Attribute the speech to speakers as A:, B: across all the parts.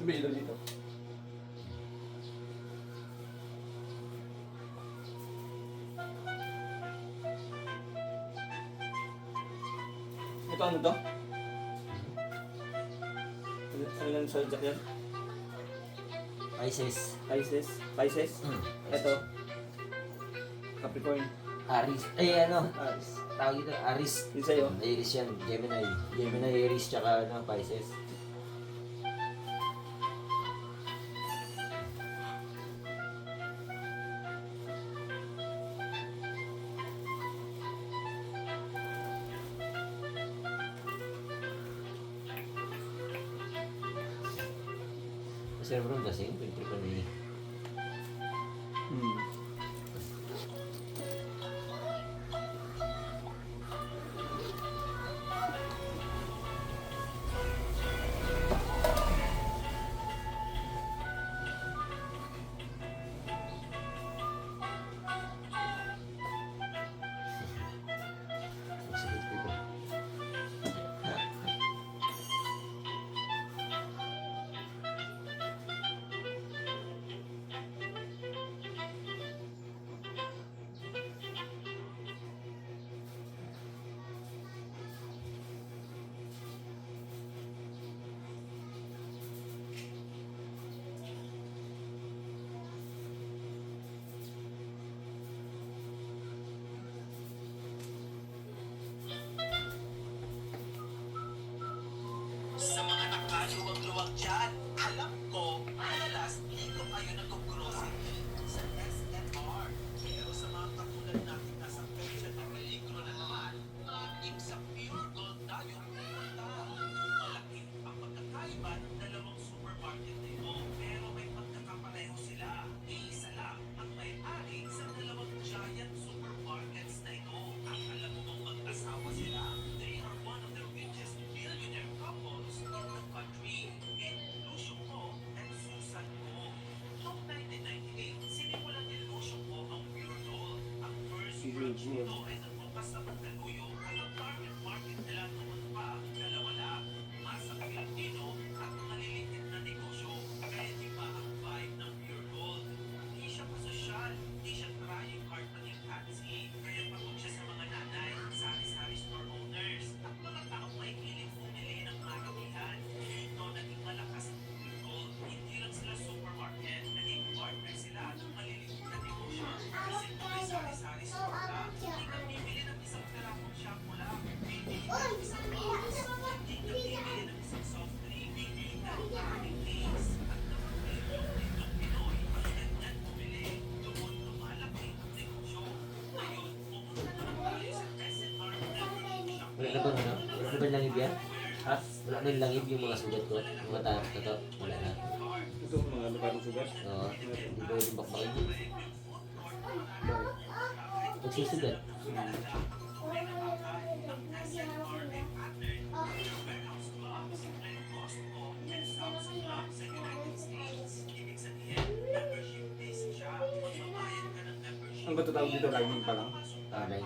A: May ilaw dito. Ito ano to? Ano lang sa jack yan?
B: Pisces.
A: Pisces? Ito. Capricorn.
B: Aries. Ay, ano?
A: Aries.
B: Tawag ito, Aries.
A: Yun sa'yo?
B: Aries yan. Gemini. Gemini, Aries, tsaka ano, Pisces. Kasi bro, lasing. Pinto ko ni... Sige, sige.
C: Sa mga nakaluwag-luwag dyan, alam ko, madalas hindi ko kayo nag-grocery sa SNR. Pero sa mga katulad natin nasa petsa na peligro na naman, maaaring sa Pure Gold tayo pumunta. Malaki ang pagkakaiba ng dalawang supermarket na ito, pero may pagkakapareho sila. Isa lang ang may-ari sa dalawang giant supermarkets na ito. Ang alam mo bang mag-asawa sila? They are one of the richest billionaire couples in the country. And Lucio Ko and Susan Ko. Noong 1998, sinimulan ni Lucio Ko ang Pure Gold. Ang first branch nito ay nagbukas sa Mandaluyong at ang target market nila noon pa, dalawa lang. Masa Pilipino at maliliit na negosyo. Kaya di ba ang vibe ng Pure Gold? Hindi siya pasosyal, hindi siya trying hard maging fancy. Kaya pagod siya sa mga nanay, sari-sari store owners, at mga taong may hilig bumili ng maramihan. Dito naging malakas ang Pure Gold. Hindi lang sila supermarket, naging partner sila ng maliliit na negosyo. Kasi kung may sari-sari store ka, hindi ka bibili ng isang pirasong shampoo lang. Bibili ka ng isang box. Hindi ka bibili ng isang soft drink. Bibili ka ng maraming things. At kapag may yung ng Pinoy, ang ganyan bumili. Doon lumalaki ang negosyo. Ngayon, pumunta na lang tayo sa SNR Membership Shop.
B: Wala na ba, ano? Wala na ba yung langib yan? Ha? Wala na yung langib yung mga sugat ko? Yung mga tato? Wala na.
A: Ito mga lugarong sugat.
B: Oo. Hindi ba yung bakbakin yun? Nagsusugat.
A: Ang ba tawag dito? Lining pa lang?
B: Ah, dahil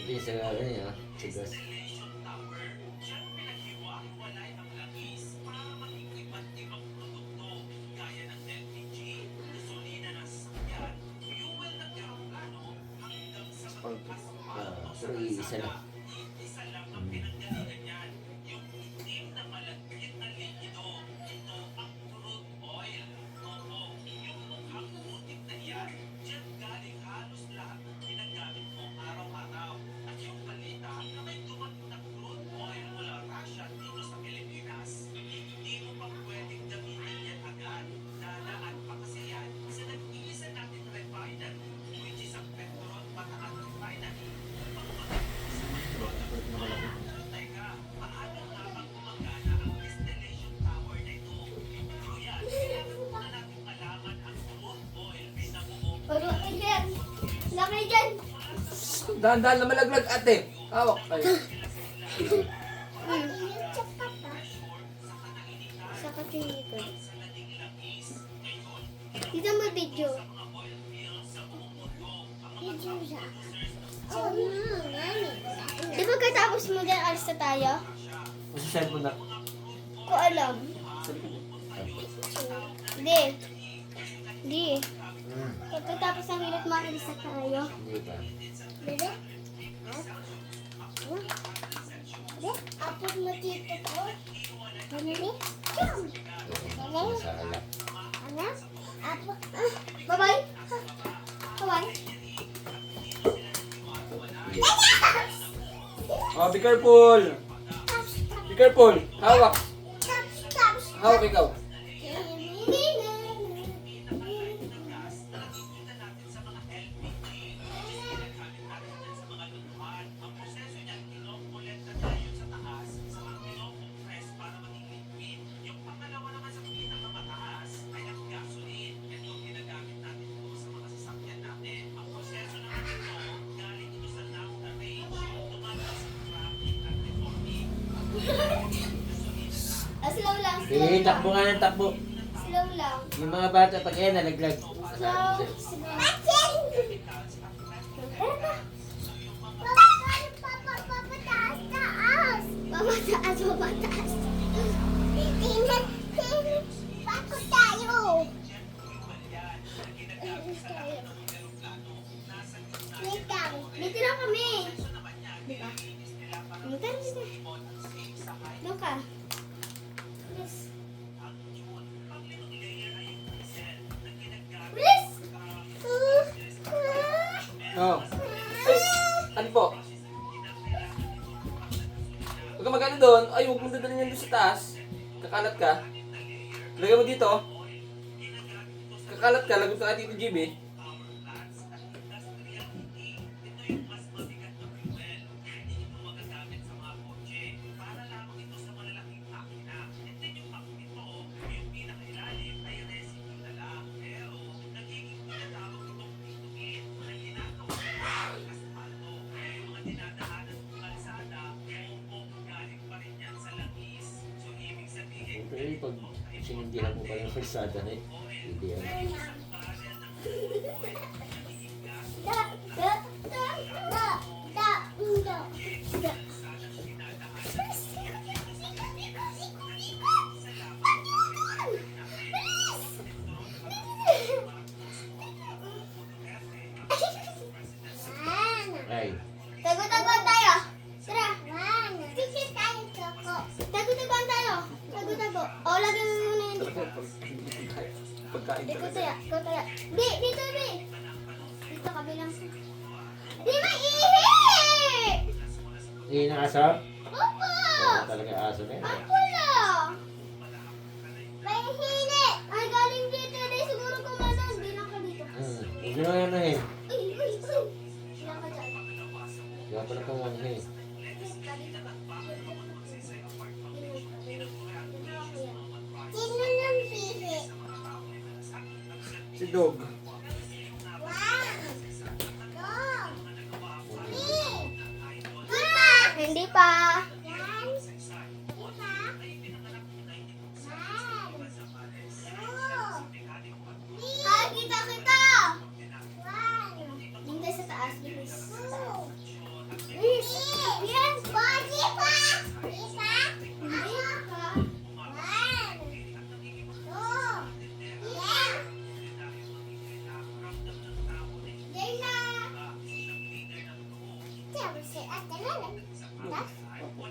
B: Hindi, sa ano yun, sa gas. Pero iisa lang.
D: Laki dyan.
A: Dahan-dahan na malaglag ate. Hawak kayo.
D: Sa dito. Dito mo video. Video siya. Oh, nani. Di ba katapos mo dyan, alis na tayo?
B: Kasi cellphone na.
D: Ko alam. Hindi. Hindi. Pagkatapos ng hilat mo, alis na tayo.
B: Hindi pa.
D: Bebe? Apot mo dito ko. Ano ni?
B: Sa alak.
D: Ano? Apot. Bye-bye. Bye-bye.
A: Oh, be careful. Be careful. Hawak. Hawak ikaw.
D: Slow lang, slow
B: Eh,
D: lang.
B: takbo nga ng takbo.
D: Slow lang.
B: Yung mga bata pag yan, nalaglag.
D: Slow. Pamataas, pamataas. Bakit tayo? Dito lang kami. Dito. Dito. Doon ka. Bilis. Bilis!
A: Oh. Ay, ano po? Huwag ka magano doon. Ay, huwag mo dadalhin yan doon sa taas. Kakalat ka. Lagay mo dito. Kakalat ka, lagot ka dito, GB.
B: Pero pag sinindihan mo pa yung kalsada na eh, hindi yan. Ay,
D: Tago-tagoan tayo. Tara. Tago-tagoan tayo. Tago-tago. O, lagay mo muna yun.
A: Pagkain
D: Ikaw
A: talaga.
D: tayo. Ikaw tayo. Di, dito, di. Dito, kabilang. Di, may ihi!
B: hindi na aso?
D: Opo!
B: Wala talaga aso na yan.
D: Ako lang. May hili. Ay, galing dito. Di, siguro kumanan. Di lang ka dito.
B: Huwag nyo na ano eh.
D: Uy, uy, uy. Di lang ka dyan.
B: Kaya pala kung ano eh.
D: Sino nang pihi?
A: Si Dog.
D: Hindi pa. Ay, kita kita. Hintay sa taas, bilis. Sa taas.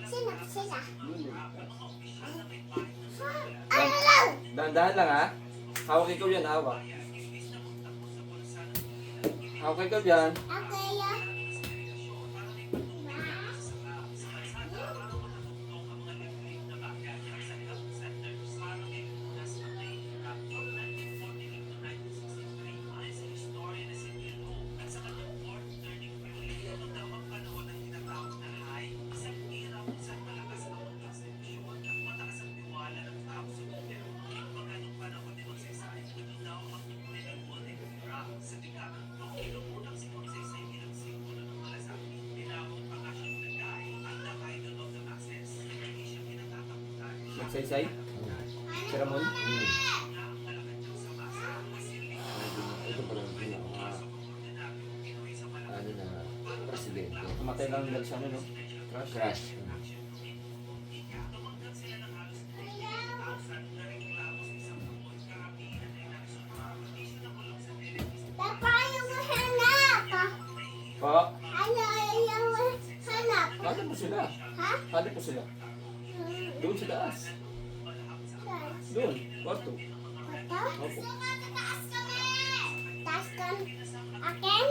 D: Sila.
A: Dun.
D: Ano lang?
A: Dahan-dahan lang ha. Hawak ikaw yan, hawak. Hawak ikaw yan.
D: Okay, ah.
A: Magsaysay. Si Ramon.
B: Ito pa lang pinaka ano na presidente.
A: Kamatay lang nila siya, no? Crush.
B: Crash.
D: Papa, ayaw mo hanap.
A: Pa,
D: Ayaw mo hanap.
A: hanap po sila.
D: Ha?
A: Hanap po sila. Doon sa taas. Doon, kwarto.
D: Ito?
A: Opo.
D: Taas kan akin?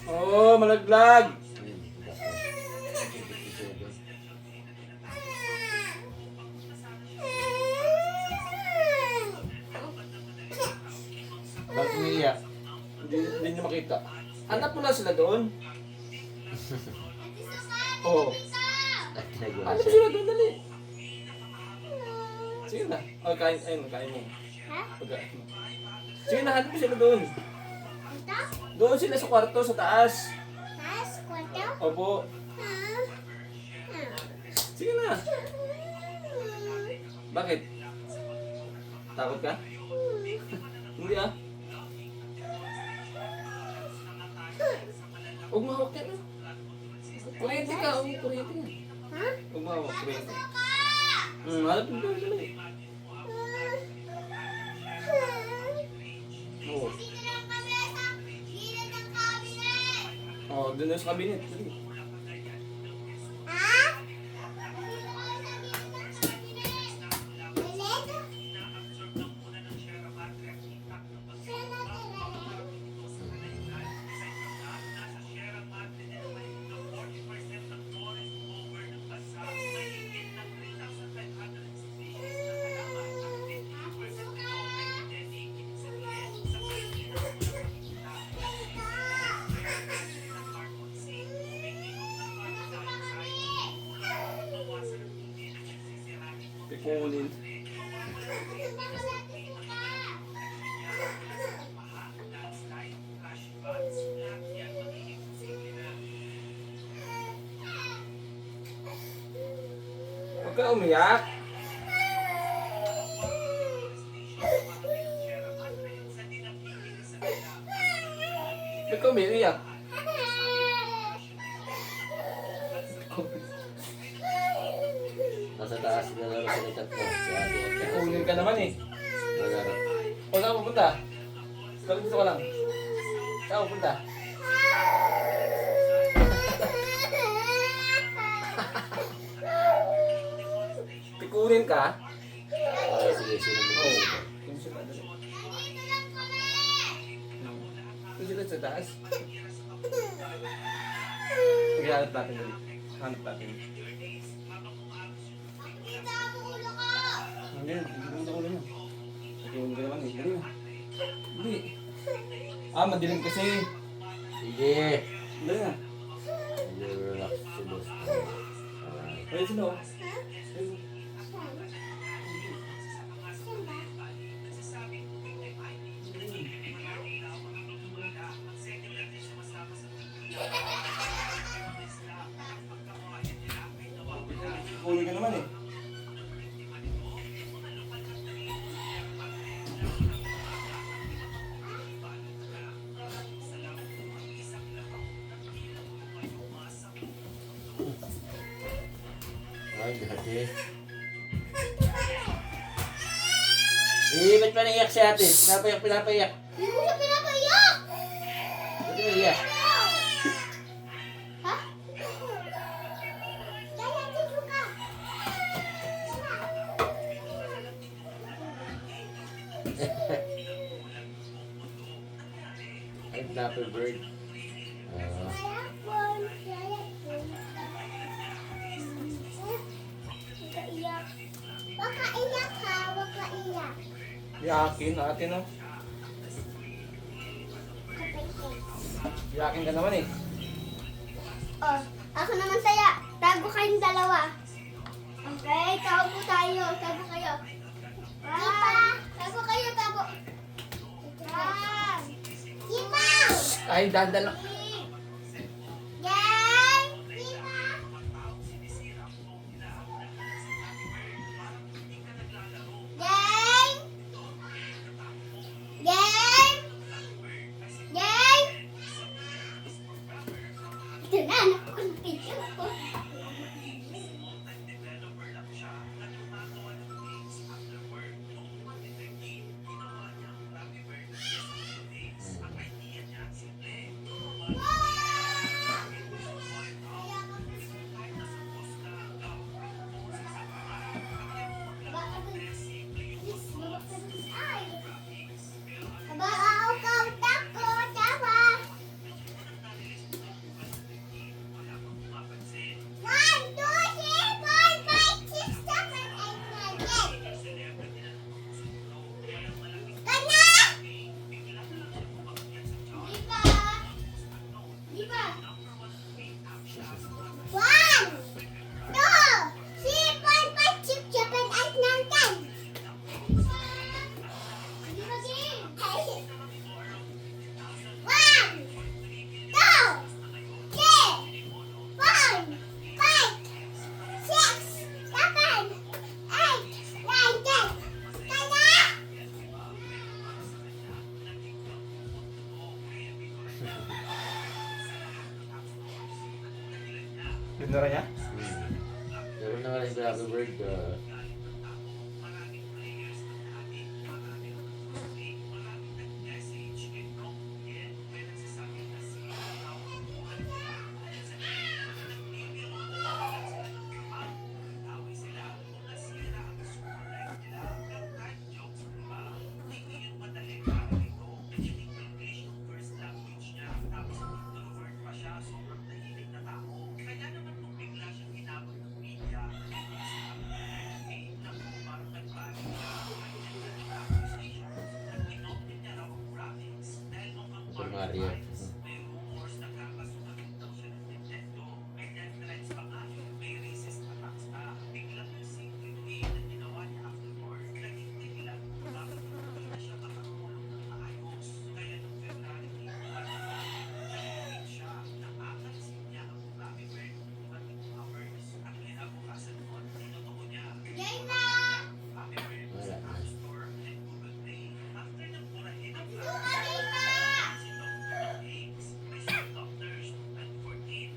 A: Oh, malaglag.
B: Ayun, tapos 57.
A: Bakit umiiyak? Hindi niyo makita. Hanap mo na sila doon. Oo.
B: At nagawa
A: Hanap
B: siya.
A: sila doon, dali. Sige na. Oh, kain, ayun, kain mo.
D: Ha?
A: Pagkain mo. Sige na, hanap mo sila doon.
D: Ito?
A: Doon sila sa kwarto, sa taas.
D: Taas? Kwarto?
A: Opo.
D: Ha?
A: Sige na. Bakit? Takot ka? Hindi ah. Huwag mahawak yan ah. Kuryente ka, huwag kuryente yan.
D: Ha?
A: Huwag mahawak, kuryente. Hanap mo doon, dali. Oo.
D: Dito lang kami sa gilid ng cabinet.
A: Oh, doon na sa kabinet. Dali.
D: Ha? Dito kami sa gilid ng cabinet. Galit? Siya natira.
A: Pikunin. Huwag ka umiyak. Huwag ka umiyak.
B: Nasa taas na laro sila tatlo. Si ate at
A: Pikunin ka naman eh.
B: Nalaro.
A: O saan ka pupunta? Dito ka lang. Saan ka pupunta? Pikunin ka?
B: Okay, sige, sino mo
A: Oo.
B: dito?
A: Yung sila, dali. Yung sila sa taas. Sige, hanap natin dali. Hanap natin. Hindi, hindi ko lang. Pikunin ka naman eh. Dali na. Dali. Ah, madilim kasi.
B: Sige.
A: Dali na.
B: Relax si boss. Alright.
A: Ayun sila oh. Ayun. Pikunin ka naman eh.
B: Ay, dati. Eh, ba't pa naiyak si ate? Pinapayak.
D: Hindi mo siya pinapaiyak!
B: Ba't naiyak?
D: Ha? Kaya dito ka!
B: Ay, flapper bird.
D: Wag ka iyak ha, wag ka iyak.
A: Yakin natin, no? Yakin ka naman eh.
D: Oh, ako naman saya. Tago kayong dalawa. Okay, tago tayo. Tago kayo. Kipa! Tago kayo, tago. Kipa!
A: Ay, dandan lang.
D: Gang! Kipa! Gang! Gang! Gang! Ito na, anak ko ng picture ko.
A: Yun na rin niya?
B: Pero na rin flapper bird. Super Mario.
D: Yan na!
B: Wala na.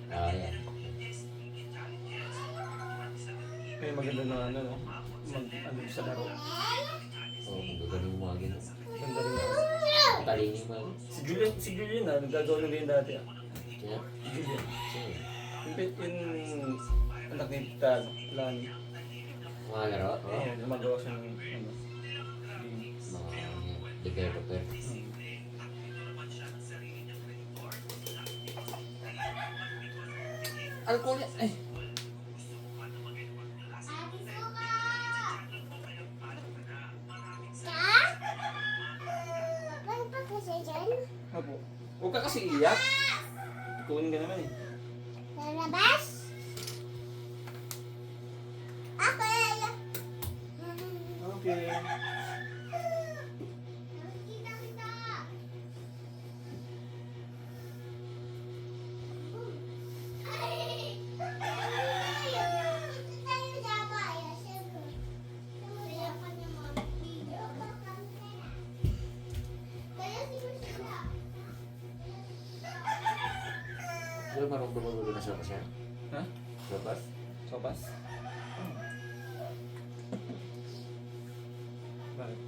B: Ah, yan.
A: Ay, maganda na ano, no? Ano sa laro.
B: Oo, magagaling mo mga ganun.
A: Ganda rin na.
B: Talini mo.
A: Si Julian ah, nagagawa na rin dati ah.
B: Kaya,
A: Si Julian.
B: sino?
A: Yung anak ni Tano, Lani.
B: Mga laro? Oo.
A: Ayun, gumagawa siya ng ano. game.
B: Mga developer.
A: Alcohol yan. Ay,
D: Ate Suka! Ka? Bakit pa kasi dyan?
A: Apo. Huwag ka kasi iyak. Kunin ka naman eh.
D: Lalabas? Okay.
A: Okay.
D: Kita kita. Ay! Tayo dapa, ya, siyempre. Kaya pa niya mga video. Kaya siguro sila.
B: Pero marunong bumulong na siya.
A: Ha?
B: Sopas?
A: Sopas?
E: Bakit?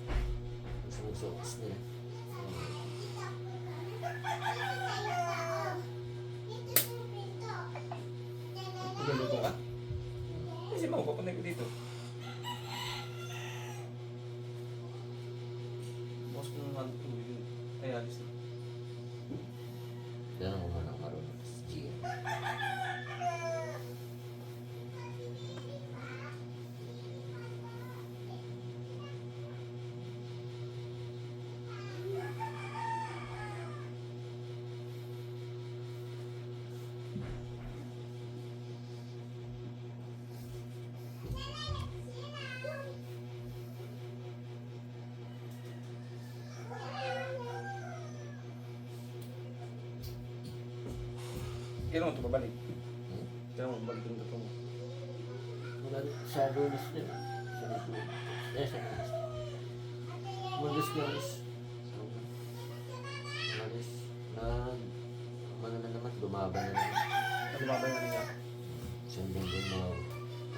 B: Gusto magsukas nila.
E: Magluluto ka? Kasi mo, papunay ko dito. Bukas ko naman tubig. Ay, alis na.
B: Ganun ko man ang marunong sa GM.
E: Kailan mo ito babalik?
B: Hmm?
E: Kailan mo babalik yung luto mo?
B: Wala sa Lunes din. Sa Lunes. Sa Lunes. Lunes ka Lunes. Lunes na ano na naman, lumaban na naman.
E: Ano ba ba yung niya?
B: Sundin din mo.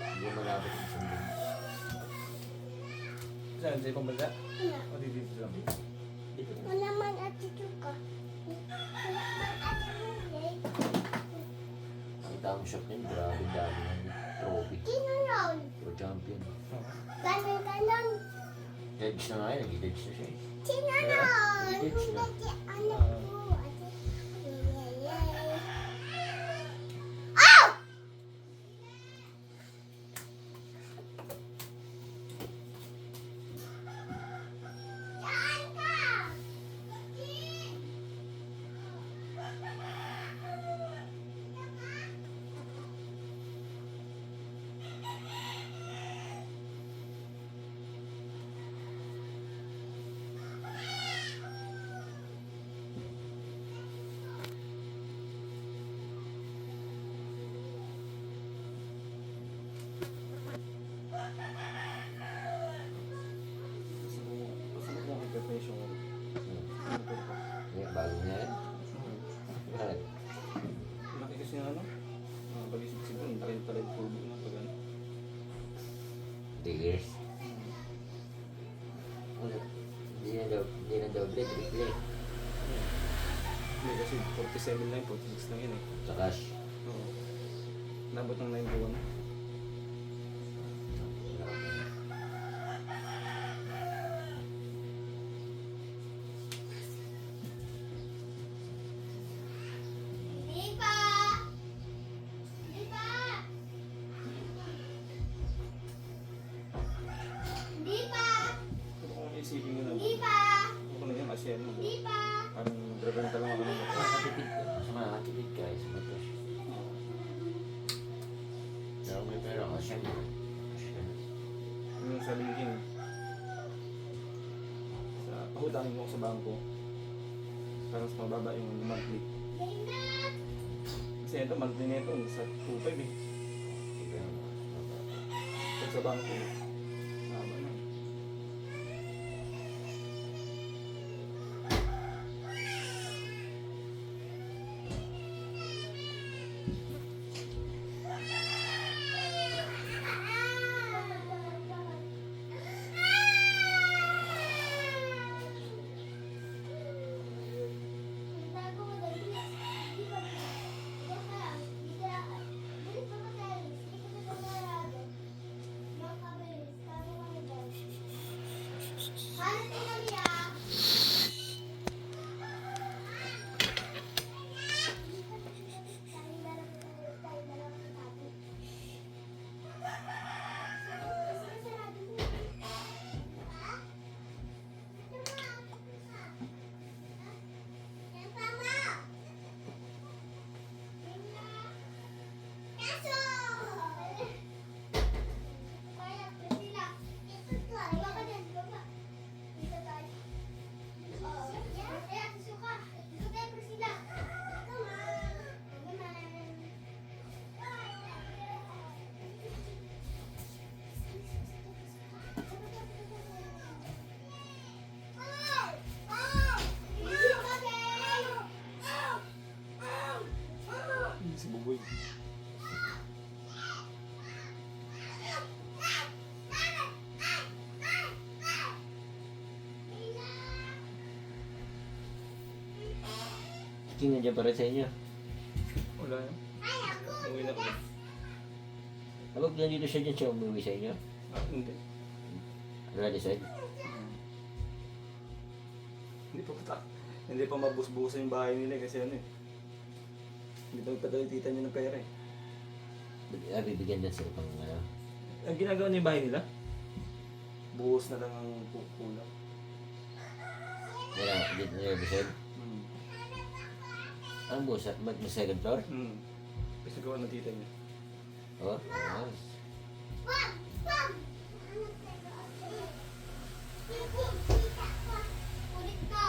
B: Hindi malapit yung sundin.
E: Saan? Sa ibang bansa?
D: Wala.
E: O dito lang?
B: Dito na.
D: Wala man attitude ka. Wala man attitude.
B: Ang tamang shop niyan, grabe dami ng trophy.
D: Ginanon.
B: Pro champion.
E: Oo.
D: Ganon.
B: Edge na nga yun, nag-edge na siya eh.
D: Ginanon.
B: Edge na.
D: Ano ko? Oh! Saan ka?
E: Gusto ko kung preparation ko. Ano ko pa?
B: Ngayon, bago niya yan. Bakit?
E: Laki kasi yung ano? Balisip siguro, laki pala yung turbo na pag ano.
B: Diggers. Ano? Hindi na doble, triple.
E: Hindi kasi 47 lang, 46 lang yun eh.
B: Sa cash.
E: Oo. Nabot ng 9 buwan.
D: Di pa. Di pa. Di pa.
E: Pero kung isipin ko na,
D: Di pa.
E: ako na yan, ASEAN mo.
D: Di pa.
E: Parang draganta lang ako ng motor.
B: Makakatipid ka. Sa makakatipid ka eh, sa motor. Pero may pera ka, syempre.
E: Yung sa linking, sa pahutangin mo ako sa bangko, parang mas mababa yung monthly. Kasi ito, monthly na ito, sa 2.5 eh. Pag sa bangko, haba na.
B: King nandiyan pa rin sa inyo.
E: Wala yan. Uwi na ko.
B: Kapag nandito siya dyan, siya umuwi sa inyo.
E: Hindi.
B: Wala din sa'yo.
E: Hindi pa putak. Hindi pa mabus-busan yung bahay nila kasi ano eh. Hindi pa magpadala yung tita niyo ng pera eh.
B: Bibigyan din sila pang ano.
E: Ang ginagawa niya yung bahay nila? Buhos na lang ang kulang.
B: Wala, dito na yung bisod.
E: Hmm.
B: Ang busa, may second floor?
E: Hmm. Kasi gawa ng tita niya.
B: Oh, nice.
D: Wag! Wag! Ulit ka.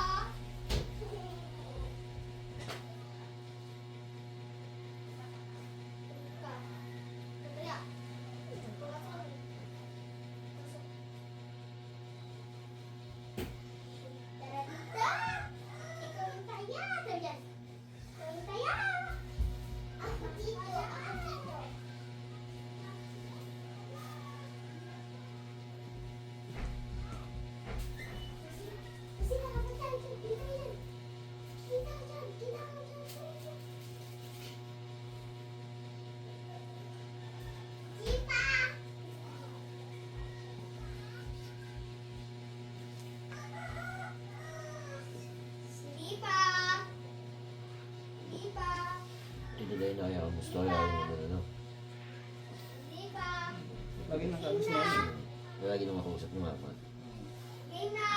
D: Ikaw yung kaya. Ikaw yung kaya. Ako dito. Ako dito. Kasi nakapag tayo dyan. Kita yan. Kita ka dyan. Kita ka dyan. Kita! Silipa! Silipa!
B: Dito na yun, ayaw. Gusto ko ayaw mo ano.
D: Silipa!
E: Lagi nakabos na yan.
B: Lagi nang makausap ni mama.
D: Game na!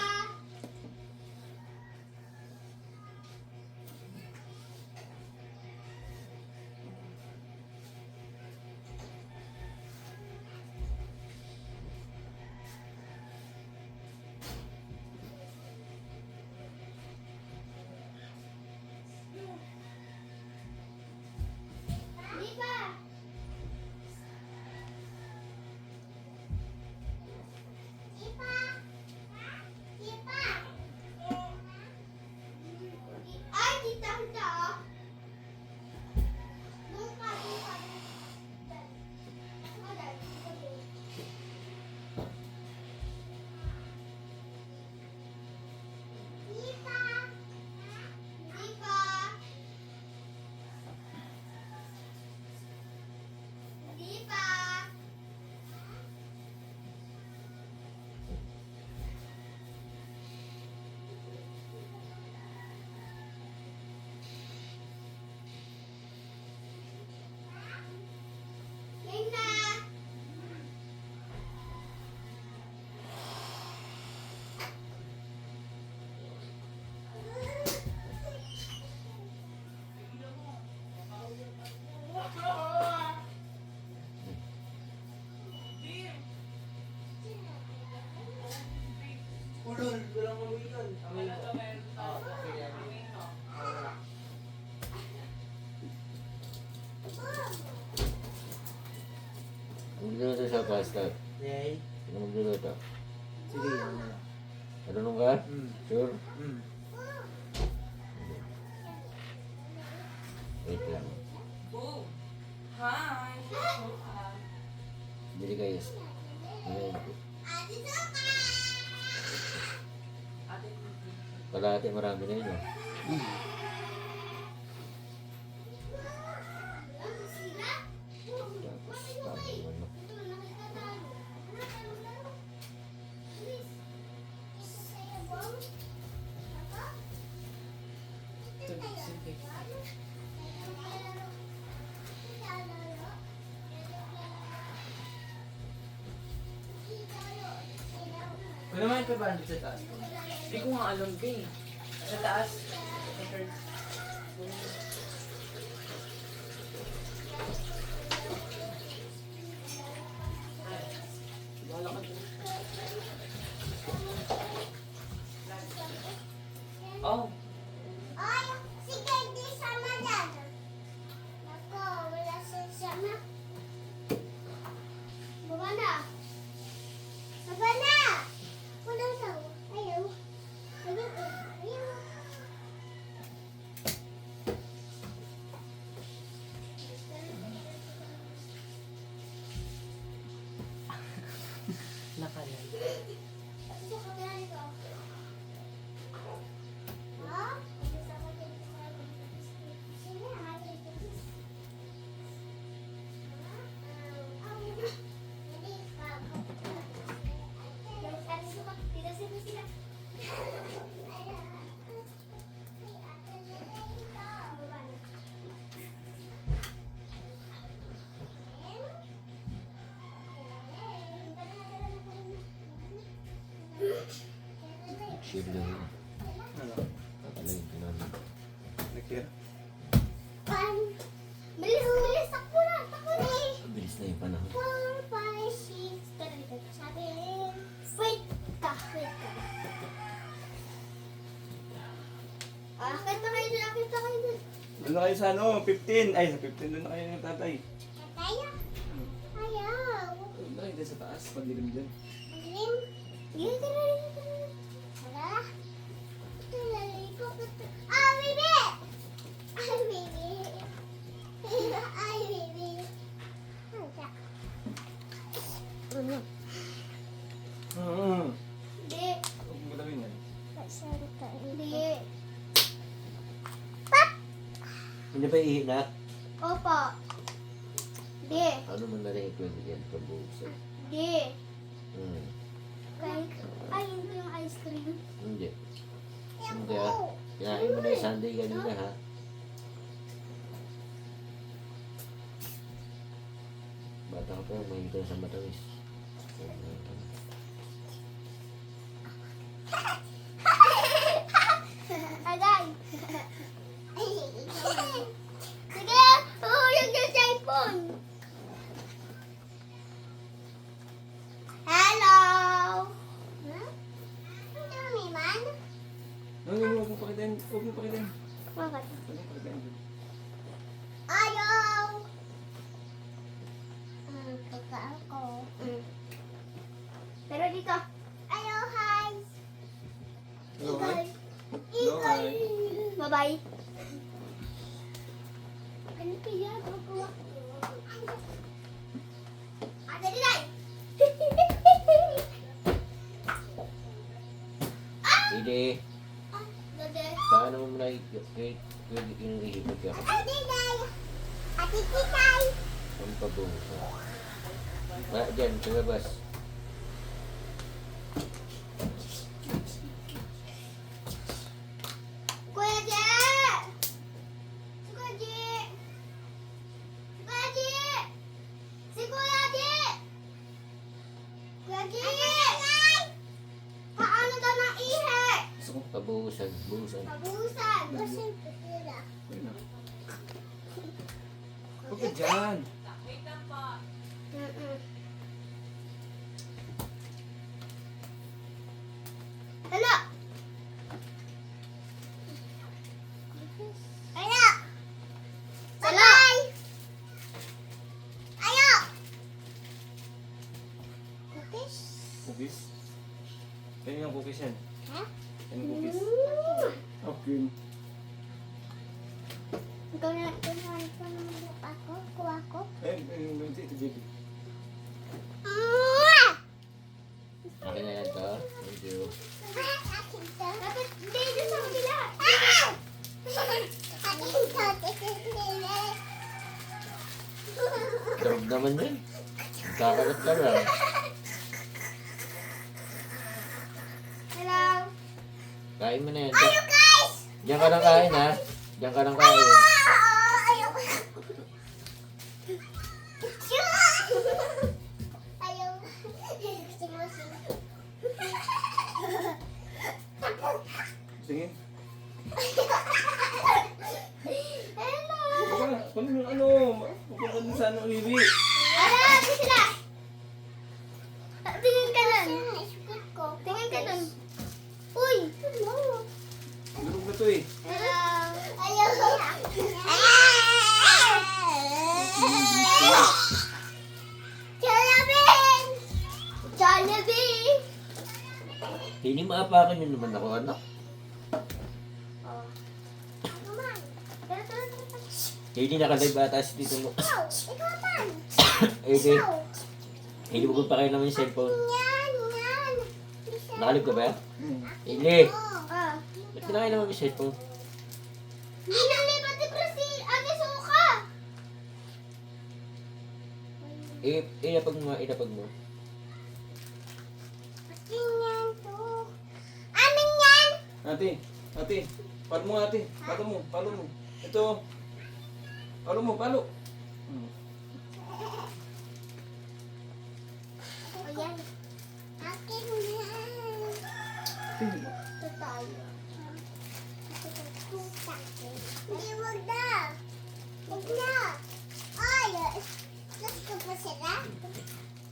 D: Silipa! Silipa! Silipa! Ay, kita kita. Doon ka, doon ka. Ada, ada. Silipa! Silipa! Silipa! Game na!
A: Ulol, walang uwi yun. Amin ko.
B: Ang magluluto sa pasta.
A: Yay.
B: Ano magluluto?
A: Sige, yan na.
B: Marunong ka? Sure? Wait lang.
F: Boom! Hi!
B: Bili kayo. Ayan.
D: Ate Soka!
F: Ate,
B: Kalahati marami na yun. Oh.
D: Ang sila?
B: Tapos, tama naman. No?
D: Ito, nakita tayo. Ano tayo maglaro? Please. Ito tayo, bom. Ako? Ito tayo. Ito tayo. Ito tayo.
A: Kung naman ito ba sa taas?
F: hindi ko nga alam ka eh. Sa taas. Sa third. Wala ka dun. Oh,
D: Ay, sige, di sama yan. Ako, wala sa sama. Baba na. Baba na. Wala sa. Ayaw. Ayaw. Ayaw.
F: nakalay.
D: Ito ka na nito. Ha? Gusto ko din sa
B: Share lang yun.
E: Ano?
B: Tatalayin ko namin.
E: Nakira?
D: Bilis, bilis. Takbo na, takbo na.
B: Mabilis na yung panahon.
D: 4, 5, 6, ganito. Sabi, wait ka, wait ka. Kita kayo na, kita kayo na.
E: Doon na kayo sa ano, 15. Ay, sa 15 doon na kayo ng tatay.
D: Kaya? Ayaw.
E: Doon na kayo din sa taas, pagdilim dyan.
D: Lim. Dito na rin. Wala. Ito na rin ko. Ah, baby! Ay, baby. Ay, baby. Ano? Hindi.
E: Huwag mo gawin yan.
D: Hindi.
B: Hindi ba ihinak?
D: Opo. Hindi.
B: Ano man na rin ikwento dyan? Pambuhusan.
D: Hindi.
B: Hmm.
D: Ay, hindi yung ice cream.
B: Hindi. Hindi ah. Kinain mo na yung Sunday kanina ha. Bata ka pa, may ka sa matamis.
D: Agay. Sige, uhulog yung cellphone. Hello. Huh? Ang dami man.
E: Huwag mo pakitain. Huwag mo pakitain.
D: Bakit?
E: Huwag mo pakitain.
D: Ayaw. Kakaan ko. Pero dito. Ayaw, hi.
E: Hello, hi. Hello,
D: Ikay.
E: hi.
D: Bye-bye. Ano kaya gagawa? Dali, dali.
B: Hindi.
D: Dali.
B: Paano mo na yung ihipag ka?
D: Ate, dali. Ate, titay.
B: Ang pambuhusan. Ba, dyan, sa labas.
D: Kuya Je! Si Kuya Je! Kuya Je! Si Kuya Je! Kuya Je! Paano daw ng ihe?
B: Pambuhusan. Buhusan.
D: Pabuhusan. Kasi pipila.
E: Ayun na. Huwag ka dyan.
D: Hala! Hala! Bye-bye! Ayo! Cookies?
E: Cookies? Kaya yung cookies yan.
D: Ha?
E: Yan yung cookies. Okay.
D: Ikaw na ako. Kuha ko.
E: Ayun, ito, JB.
B: Okay na yan to. Thank you.
D: Dapat hindi doon sa kabila.
B: Sarap naman yun. Kakalat ka lang.
D: Hello.
B: Kain mo na yan.
D: Ayaw guys!
B: Diyan ka lang kain ha. Diyan ka lang kain.
D: Ayaw. Ayaw. Gusto mo sila.
E: Sige.
D: Hello.
E: Baka, kung ano, pupunta din sa ano, Olivi.
D: Ala, ito sila. Tingin ka dun. Tingin ka dun. Uy.
E: Durog na to eh.
D: Hello. Ayaw. Jollibee! Jollibee!
B: Hindi maapakan yun naman ako anak.
D: Naman. Tara, tara, tara.
B: Hindi nakalive ata si Tito mo.
D: Ikaw! Ikaw man!
B: Hindi.
D: Ikaw!
B: Hindi mo pa kayo naman yung cellphone.
D: Yan! Yan!
B: Nakalive ka ba?
E: Hmm.
B: Hindi.
D: Ah.
B: Ba't kinakain naman yung cellphone?
D: Inalipat ni Brazil! Ate Suka!
B: Inapag mo, inapag mo.
D: Akin yan to. Amin yan!
E: Ate, ate, palo mo ate, palo mo, palo mo. Ito, palo mo, palo. Hmm.
D: O yan. Akin yan.
E: Tingnan mo.
D: Ito Huwag na. Ay, gusto pa sila?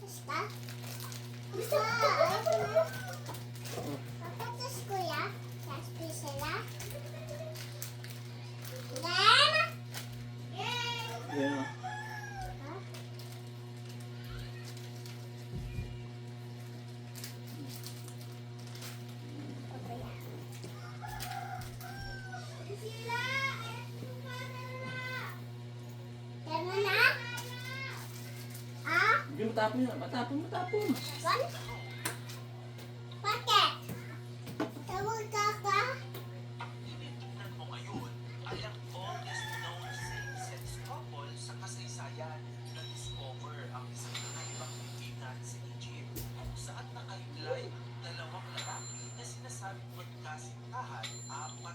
D: Gusto? Gusto pa? Papatas ko ya. Saspi sila. Then? Yay!
E: Yan o.
D: Ha? Sila! Tama na? Ah?
E: Hindi matapon yan. Matapon.
D: One? Bakit? Tawag ka?
C: Tinitingnan mo ngayon ay ang oldest known same-sex couple sa kasaysayan na discover ang isang kakaibang kaibigan sa Egypt kung saan nakahimlay ang dalawang lalaki na sinasabing magkasintahan 4,000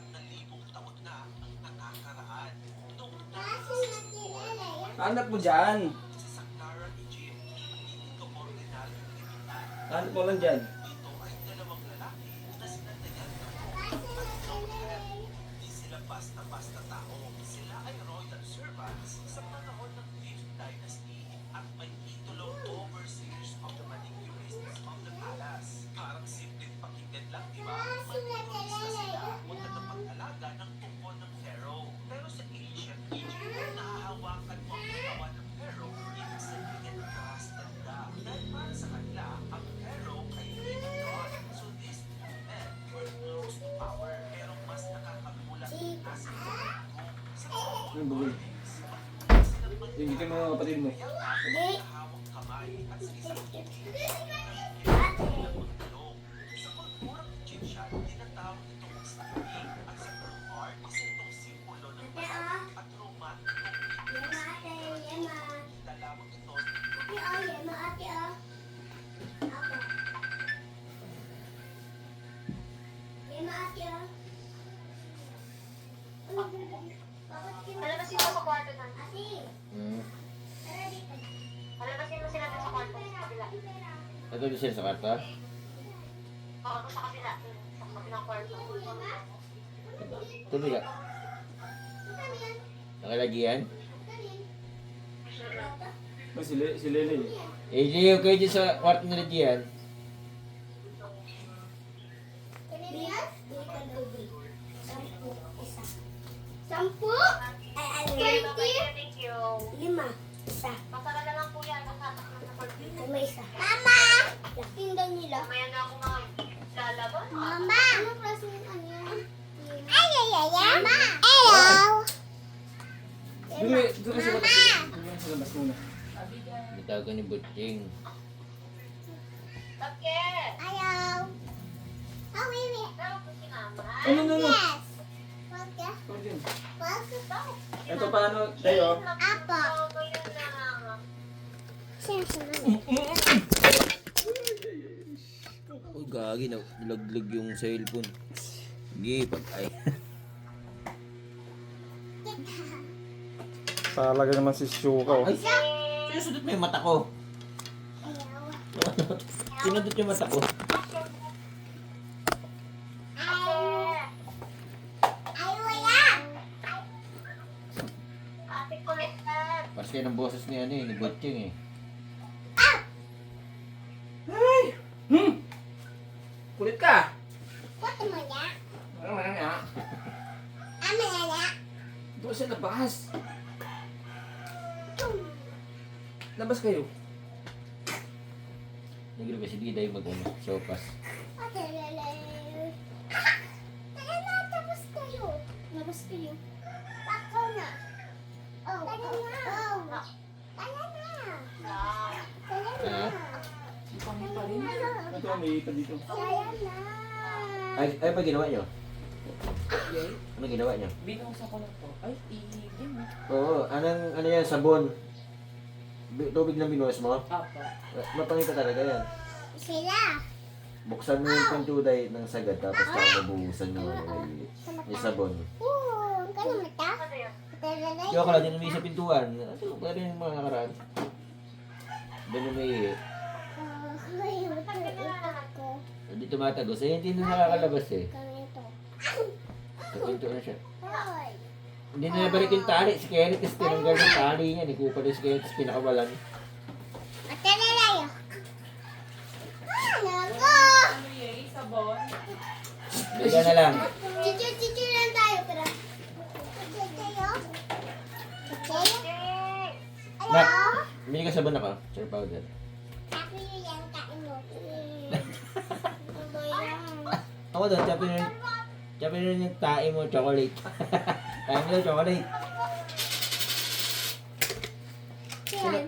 C: taon na ang nakakaraan. Noong
D: Kasi nakilala yan.
E: Hanap mo dyan.
C: sa Saqqara, Egypt, hindi ito ordinal na kaibigan.
E: Hanap mo lang dyan.
C: Dito ay dalawang lalaki na sinandayan ng
D: Kasi nakilala yan.
C: Hindi sila basta-basta tao. Sila ay royal servants sa panahon ng 5th dynasty at may titulong overseers of the manicurists of the palace. Parang simpleng pakinggan lang, di ba? Manicurista sila o tagapag-alaga ng tungkol ng pharaoh. Pero sa ancient Egypt, nahahawakan mo ang katawan ng pharaoh, ibig sabihin trusted ka. Dahil para sa kanila, ang pharaoh ay living god. So these men were close to power, pero mas nakakagulat na sila sa
E: Ano bugay? Yung gitin mo mga kapatid mo.
D: Hindi.
C: hawak kamay at sa isang sa kulturang Egyptian, tinatawag itong statuary at sa Quran art, isa itong simbolo ng pasal at romantikong
D: Yema ate, yema.
C: lalawag ito
D: Ate oh, yema ate oh. Ako. Yema ate oh.
G: Palabasin mo sa kwarto na.
D: Ate.
B: Hmm.
D: Tara dito.
G: Palabasin mo sila dun sa kwarto sa kabila.
B: Ito din siya sa karta.
G: Oo, sa kabila. Sa kabilang kwarto.
B: Tuloy ka. Nakalagi yan?
E: Si Lele.
B: Eh, di okay dyan sa kwarto nila diyan.
D: Bilas? Di ka lubi. 10. Isa. 10? Ay,
G: Thank you.
D: 5. Isa.
G: Masara na lang po yan. Nasatak na sa kwarto.
D: Ay, may isa. Mama! Tingnan nila.
G: Mamaya na ako lalaban.
D: Mama! Ano klase ng ano yan? Ay, ay, ay, ay. Mama! Hello!
E: Doon ka sa labas. Doon ka sa labas muna.
B: Bitawag ko ni Butching.
G: Bakit?
D: Ayaw. Oh, wait, wait.
G: Pero po si mama.
E: Ano, no.
D: Yes. Wag ka.
E: Tawag yun.
D: Wag ka.
E: Ito paano tayo?
D: Apa.
G: Oo, yun lang.
B: Oh, gagi na. Laglag yung cellphone. Sige, pag-ay.
E: Talaga naman si Shuka.
B: Ay! Sinusudot mo yung mata ko.
D: Ayaw.
B: Sinudot yung mata ko.
D: Ayaw. Ayaw, yan.
G: Ate kulit na.
B: Parang kayo ng boses ni ano eh, ni Butching eh.
A: Kulit ka.
D: Kuto mo niya.
A: Ano nga?
D: Ama na niya.
A: Doon sa labas. Labas kayo.
B: Nagro ba si Diday mag-ano? Sopas.
D: Tagalay. Tara na, tapos kayo. Tapos kayo. Pakaw na. Oh, tara na. Oh. Tara na. Tara na.
F: Pangit pa rin.
E: Ito, may ipa dito.
D: Tara na.
B: Ay, pa ginawa nyo?
F: Yay.
B: Ano ginawa nyo?
F: Binuhusan ko lang to. Ay, i-game mo.
B: Oo, ano yan, sabon. Tubig na binuhos mo?
F: Apa.
B: Mapangita talaga yan.
D: Sila.
B: Buksan mo yung pintuday ng sagad tapos mabuhusan nyo yung sabon.
D: Oo, kano mata?
G: Ano yun?
D: Tara na.
B: Kaya ko lang din sa pintuan. Ito, pwede yung mga nakaraan. Doon yung may
D: Ako.
B: hindi tumatagos. Eh, hindi na nakakalabas eh.
D: Ganito.
B: Sa pinto na siya.
D: Hoy.
B: Hindi na nabalik yung tali. Si Kenneth is tinanggal yung tali niya. Ni Cooper yung si Kenneth is pinakawalan.
D: Ate na layo. Nago!
F: Ano yun? Sabon?
B: Bigyan na lang.
D: Chichu lang tayo, pero. Chichu tayo. Chichu?
B: Mat,
D: Hello?
B: bili ka sabon ako. Sir powder.
D: Sabi niyo yan, kain mo. Ano yan?
B: Ako doon, tsapin rin yung tae mo, chocolate. Tae mo daw, chocolate.
D: Yan.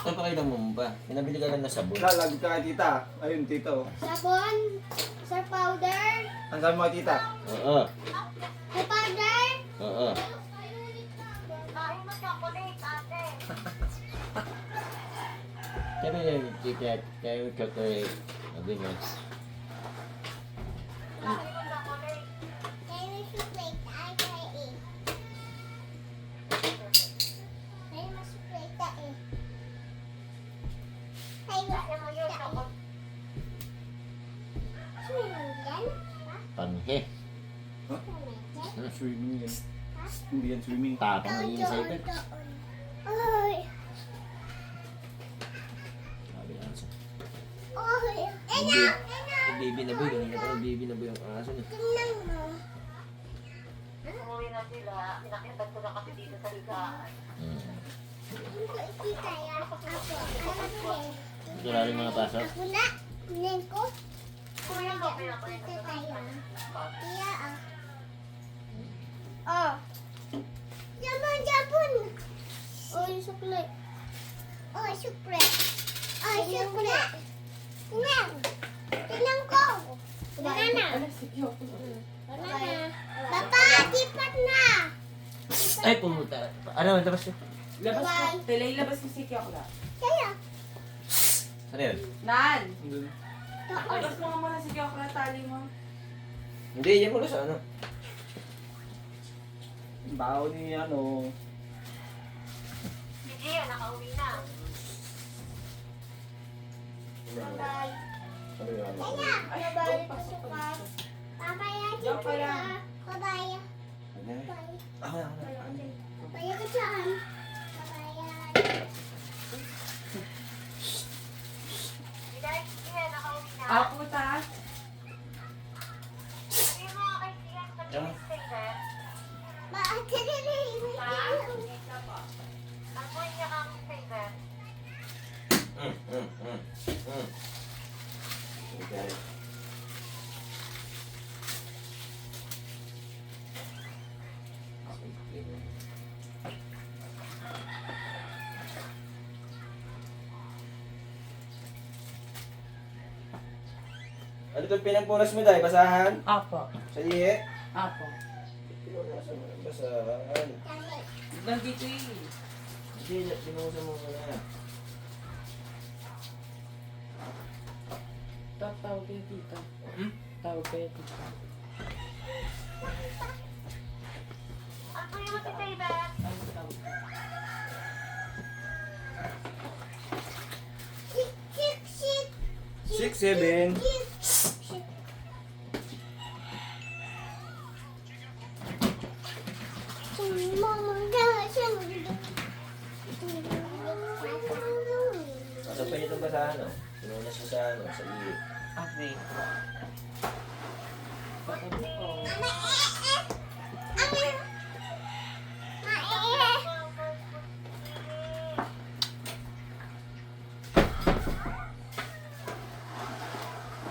B: Ano pa kayo mo ba? Pinabili ka lang na sabon.
E: Lagi ka kay tita. Ayun, tita oh.
D: Sabon. Sir powder.
E: Ang sabi mo kay tita?
B: Oo.
D: Sir powder.
B: Oo.
G: Kain mo chocolate, ate.
B: Sabi niya yung KitKat, tae mo chocolate. Sabi niya.
G: Kain mo chocolate.
D: Kain mo chocolate. Ay, kain. Kain mo chocolate, kain. Kain mo
G: Kain mo yung chocolate.
D: Swimming yan?
B: Panhe.
E: Swimming yan. Hindi yan swimming.
B: Tapang na yun sa ipin.
D: Ay.
B: Sabi niya.
D: Ay.
B: Hindi. Yung baby na boy. Ganun na baby na boy ang aso niya.
D: Tingnan mo.
G: Umuwi na sila. Pinakitag ko na kasi dito sa higaan.
D: Hindi ko ikita yan. Ako. Ako.
B: Ito rin mga pasok.
D: Ako na. Tingnan ko. Kuya, kita tayo. Iya ah. Oh. Japon. Oh, yung sukle. Oh, sukle. Oh, sukle. Tingnan. Tingnan ko. Banana.
F: Ala, sige ako.
D: Banana. Papa, tipat na.
B: Ay, pumunta. Ano, labas siya.
F: Labas
D: Bye.
F: ko. Tilay, labas mo si Kyokla.
D: Kaya.
B: Ano yun?
F: Nan!
E: Doon.
F: Labas mo nga muna si Kyokla, tali mo.
B: Hindi, yan mo na sa ano.
E: Bao ni ano.
G: Si Gia, nakauwi na.
D: Bye.
E: Ano yan?
D: Kaya.
F: Ay,
D: Bye.
F: pasok ka
D: Pasok.
F: dito.
D: Papaya,
F: Diyan ka lang.
D: Papaya.
E: Ano yan?
D: Bye.
E: Ako na, ako na.
D: Papaya ka dyan. Papaya.
G: Dahil si Gia, nakauwi na.
F: Ako, taas.
G: Sabi mo nga kay Gia, kanya yung favorite.
D: Bakit ka
G: Ang buhay niya kang favorite.
B: Okay. Ano itong pinagpunas mo dahil? Basahan?
F: Apo.
B: Sa iye?
F: Apo.
B: Basahan.
F: Nandito yun.
B: Hindi, binuhusan mo na.
F: Tawag kayo tita. Tawag kayo tita.
G: Ang buhay mo si favorite.
F: Ano tawag ka?
B: Six, seven. Ano pa itong basahan, no? Pinunas mo sa ano, sa iye.
F: Okay. Patabi ko.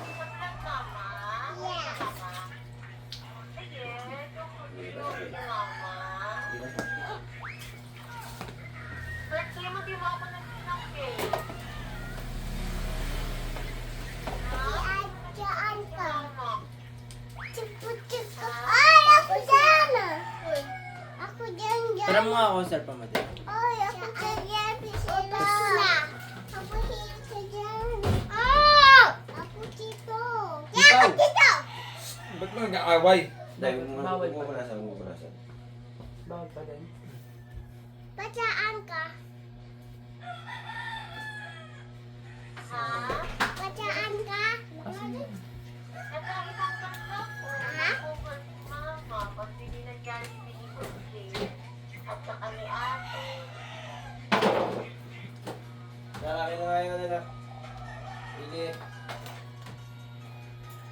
G: Ikot lang, mama.
D: Yes.
G: Sige, yung mama. Ba't kaya mo di mo ako nagsinang eh?
B: Tara mo nga ako, sir, pamatay.
D: Ay, ako dyan, sila. Ako dito dyan. Ah! Ako dito.
B: Ikaw!
D: Ako dito.
E: Ba't mo nag-aaway?
B: Dahil
F: Bawal pa.
B: bumubunasan.
F: Bawal pa din.
D: Bacaan ka.
G: Ha?
D: Bacaan ka.
G: Ito ang isang tatlo ko.
D: Ha?
G: Over si mama. Pag binilagyan
A: Kain ka na. Sige.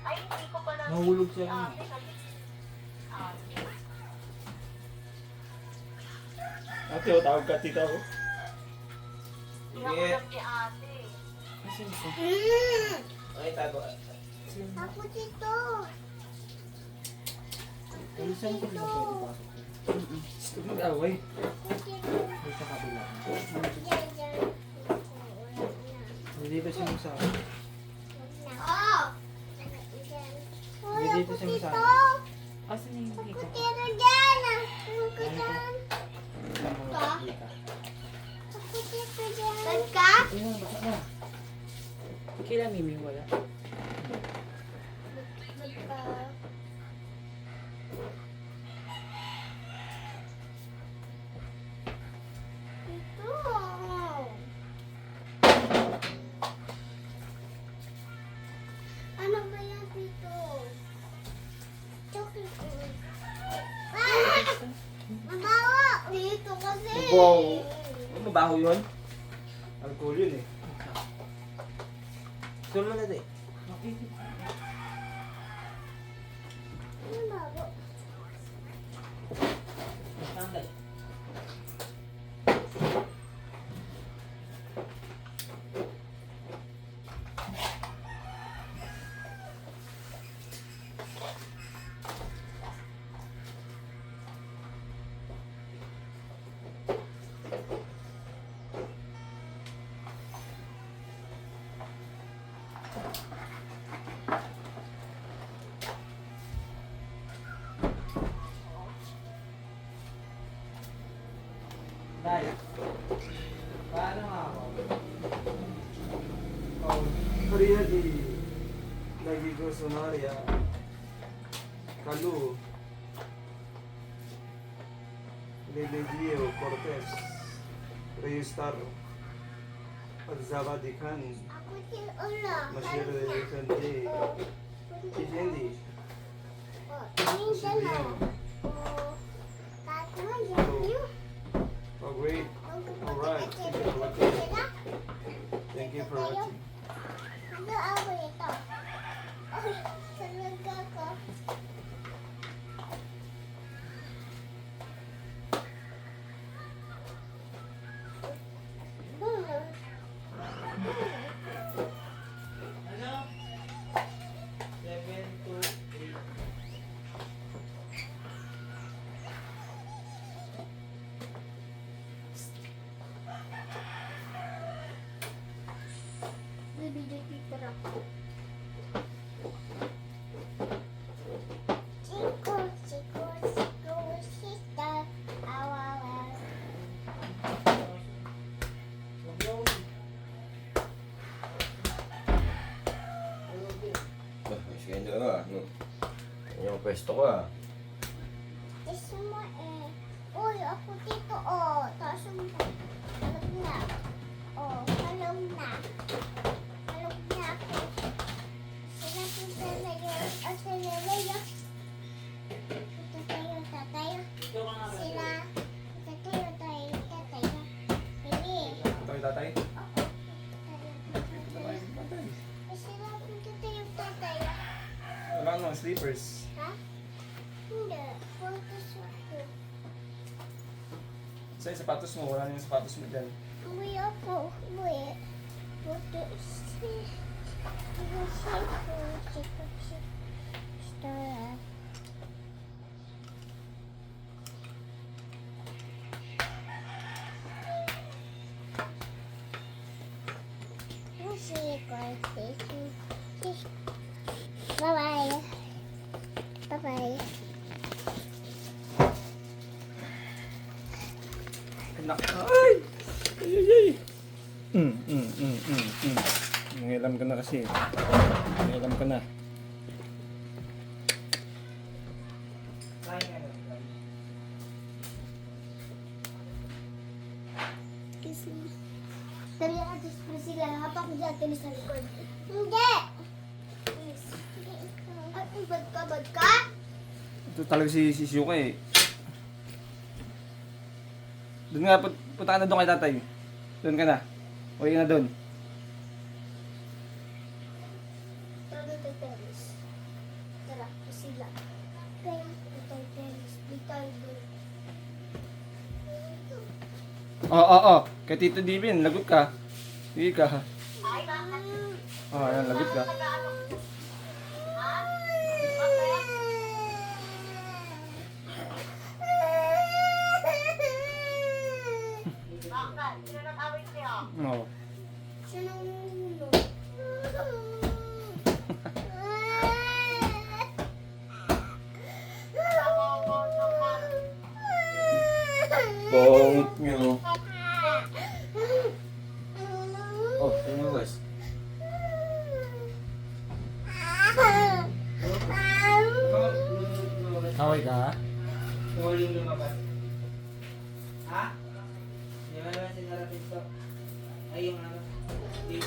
G: Ay, hindi ko pala.
E: Nahulog siya.
G: Ate, kasi...
E: Ate, oh, tawag ka tita ko.
A: Sige.
G: Nakulap ni ate.
F: Asan siya?
A: Ay, tago.
D: Ako dito.
B: Ano saan ko na pwede pasok?
E: Huwag mag-away.
D: Ako dito.
B: May sa kabila.
D: Diyan, diyan.
B: Hindi dito siya sa akin.
D: Oh!
B: Hindi dito siya sa akin.
F: Asan na yung
D: Ako
F: hika?
D: dito dyan. Ako dyan.
B: Saan mo makikita?
D: Ako dito dyan. Saan ka?
F: Ayun, baka na. Kailan Mimi wala?
D: Ito. Ano ba yan dito? Chocolate. Ah! Mabawa! Dito kasi.
A: Mabaho? Mabaho yun?
E: Alcohol yun eh.
A: Sul mo na din.
D: Ano bago?
B: Sandal. Dai. Paano nga ako?
E: Oh, Korea di lagi ko sa Maria. Kalu. Lelegio Cortez. Reyestaro. Pagzabadikan.
D: Ako din ulo.
E: Mashiro de Vicente. Kijendi.
D: Minsan na. Kahit naman yan yun.
E: Oh, great. Alright. Thank you for watching. Thank you for watching.
D: Ano ako ito? Ay, talaga ka.
B: Ano? 7, 2, 8.
D: Bibigay dito ako. Chico, chico, chico, sita, awawa.
B: Huwag yung...
A: Sige nyo na. Yung pwesto ko ah.
D: Gusto mo eh. Uy, ako dito oh. Taas mo. Halog na. Oh, halog na. Halog na ako. Sila punta na yun. O sila na yun. Tatayo, tatayo.
B: Ito ka nga ba?
D: Sila. Tatayo, tayo, tatayo. Hindi.
E: Tayo tatay.
D: Sila punta tayo, tatayo.
E: Wala nang sleepers.
D: Ha? Hindi. Punta ako.
E: Sa sapatos mo, wala nang sapatos mo dyan.
D: Uwi ako. Uwi. Punta si... Stara. Bye-bye. Bye-bye.
E: Anak. Ay! Ay, ay, ay! Nangilam ka na kasi. Nangilam ka na.
B: Kain ka na.
D: Kiss me. Dali atis mo sila. Hapak mo dyan sa likod. Hindi! Ay, bad ka, bad ka?
E: Ito talaga si Yuka eh. Doon nga, punta ka na doon kay tatay. Doon ka na. Uwi na doon. oo. Kay Tito Divin, lagot ka. Sige ka.
G: Ay, bakit?
E: Oh, ayan, lagot ka.
G: Nag-ano? Ha? Bakit? Bakit? Sino nag-away sa'yo?
E: Oo.
D: Siya nang ulo.
G: Kawawa naman.
E: Bongit nyo. Oh, sino mo guys?
B: Kaway ka?
F: Huling lumabas. Ha? Di ba naman sinarapin to? Ay, yung ano? Di.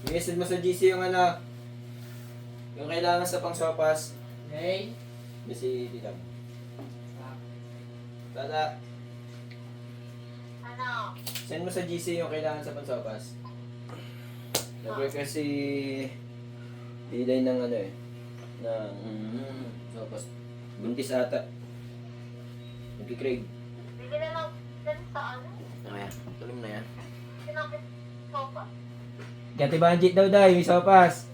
E: I-message mo sa GC yung ano. Yung kailangan sa pangsopas.
F: Okay?
E: Si Tita. Tata,
G: Ano?
E: send mo sa GC yung kailangan sa pangsopas. Nag-request si Pilay ng ano eh. Ng sopas. Buntis ata. Nagki-crave.
G: Bili na lang dyan sa ano?
E: Ayan, tuloy mo na yan.
G: Sinapit sofa?
E: Kati Banjit daw, Day. May sopas.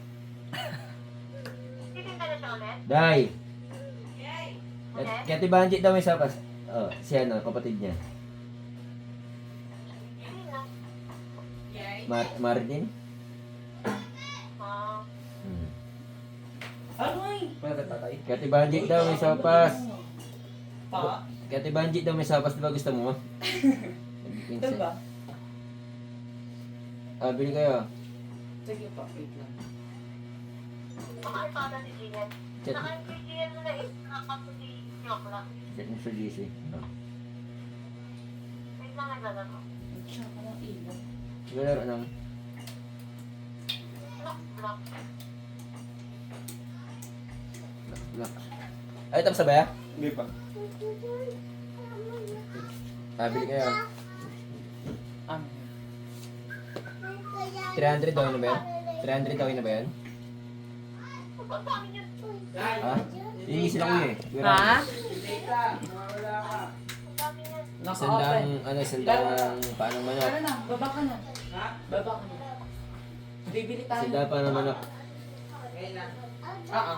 G: Titinda na siya ulit?
E: Day.
G: Ulit?
E: Kati Banjit daw may sopas. Oh, si ano, kapatid niya.
G: Sino?
E: Martin?
G: Ah,
F: Ano ay?
E: Kati Banjit daw may sopas.
F: Pa?
E: Kati Banjit daw may sopas. Di ba gusto mo?
F: Ito ba?
E: Ah, bili kayo.
F: Sige pa, wait lang.
G: makaipada si Gian.
E: Chat.
G: Nakain si Gian na eh. Nakakapo si Yokla.
E: Check mo sa GC.
G: Wait lang naglalaro.
F: Tsaka ng ilaw.
E: Galaro ng
G: Block.
E: lock. Ay, tapos na ba ya?
F: Hindi pa.
E: Ah, bili kayo.
F: Ano?
E: 300 daw na ba yan? 300 daw na ba yan?
G: Ba't sa amin yun?
E: Ha? Hindi sila kuya eh.
F: Ha?
G: Ang dami yun.
E: Sandang, ano, sandang paano manok.
F: Tara na, baba ka na. Baba ka na. Bibili tayo.
E: Sandang paano manok.
F: Oo.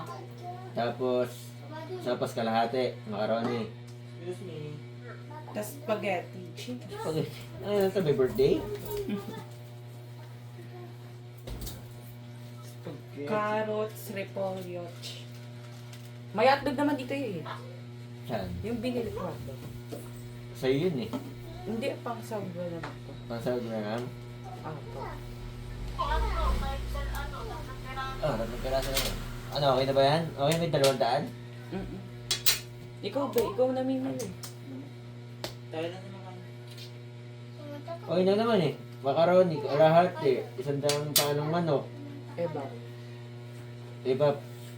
E: Tapos, sopas kalahati. Macaroni.
F: Excuse me. Tas spaghetti.
E: Okay. Ano yun ito? May birthday?
F: Carrots, repolyo. May hotdog naman dito eh.
E: Saan?
F: Yung binili ko hotdog.
E: Sa'yo yun eh.
F: Hindi, pang sabwa naman ko.
E: Pansahod mo na lang.
F: Apo.
G: Ano? Kahit ano? Nagkira.
E: Oh, tatlong piraso naman. Ano, okay na ba yan? Okay, may 200?
F: Mm-mm. Ikaw ba? Ikaw namimili. Tayo na naman.
E: Okay na naman eh. Macaroni, kalahati. Sandang paanong manok.
F: Eba.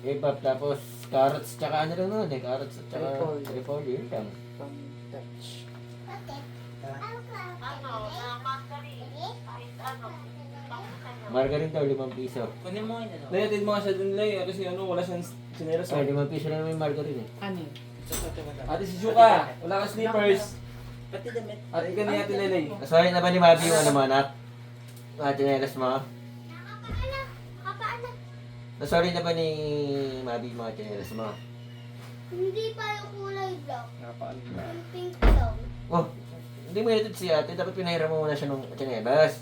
E: Ibap, tapos carrots, tsaka ano lang naman eh. Carrots at tsaka
F: Repolyo.
E: repolyo. Yun lang.
F: Pang touch.
G: Ano? Na mandarin. Kahit ano. Tapos sa'yo.
E: Margarine daw, 5 piso.
F: Kunin mo yun ano?
A: Layatid mo nga siya dun, Lay. Kasi ano, wala siyang sinelas.
E: Ay, 5 piso lang may margarine eh.
F: Ano yun?
A: Ate si Shuka, wala ka slippers.
F: Pati damit.
A: At ikaw ni Ate Lelay.
E: Sorry na ba ni Mabi yung ano mo anak? Mga chinelas mo?
D: Nakapaanak.
E: Sorry na ba ni Mabi yung mga chinelas mo?
D: Hindi pa yung kulay black.
A: Napaan.
D: Yung pink daw.
E: Oh, hindi mo inatid si ate. Dapat pinahiram mo muna siya ng chinelas.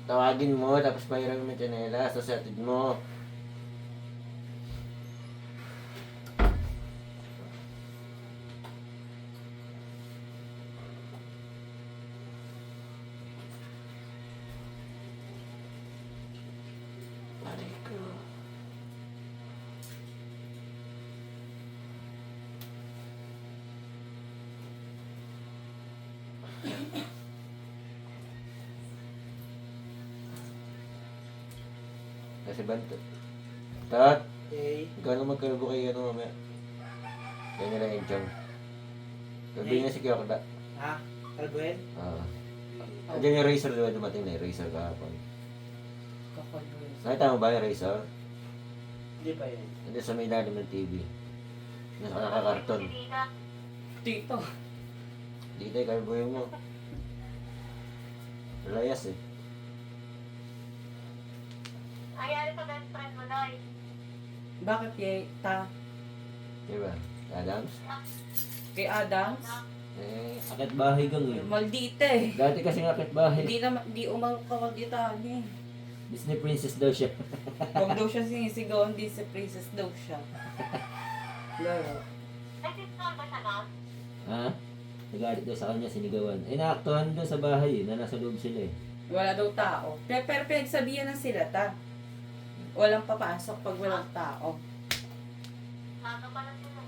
E: Tawagin mo, tapos pahiram mo yung chinelas. Tapos atid mo. Kasi banto. Tat,
F: Okay.
E: ikaw na magkalubo kayo ano mamaya. Yan nila yung chong. Sabihin niya si Kyokoda.
F: Ha? Kalbuhin?
E: Andiyan yung razor diba dumating na yung razor kahapon.
F: Kakalbuhin.
E: Nakita mo ba yung Razor?
F: Hindi pa yun.
E: Hindi sa may ilalim ng TV. Nakakarton.
A: Tito.
E: Dito yung carboy mo. Layas eh.
G: Nangyari sa best friend mo, Noy.
D: Bakit kay
E: Diba? Adams?
D: kay Adams?
E: Akit bahay gang eh.
D: Maldita eh.
E: Dati kasi akit bahay.
D: Hindi umangkawagita niya.
E: Disney princess daw siya.
D: Huwag daw siya sinisigawan, di si princess daw siya. Laro.
G: Nag-install ba siya nun?
E: Ha? Nagalit daw sa kanya, sinigawan. Naaktuhan doon sa bahay na nasa loob sila eh.
D: Wala daw tao. Pero pinagsabihan ng sila ta. Walang papasok pag walang tao.
G: Ano pala sila?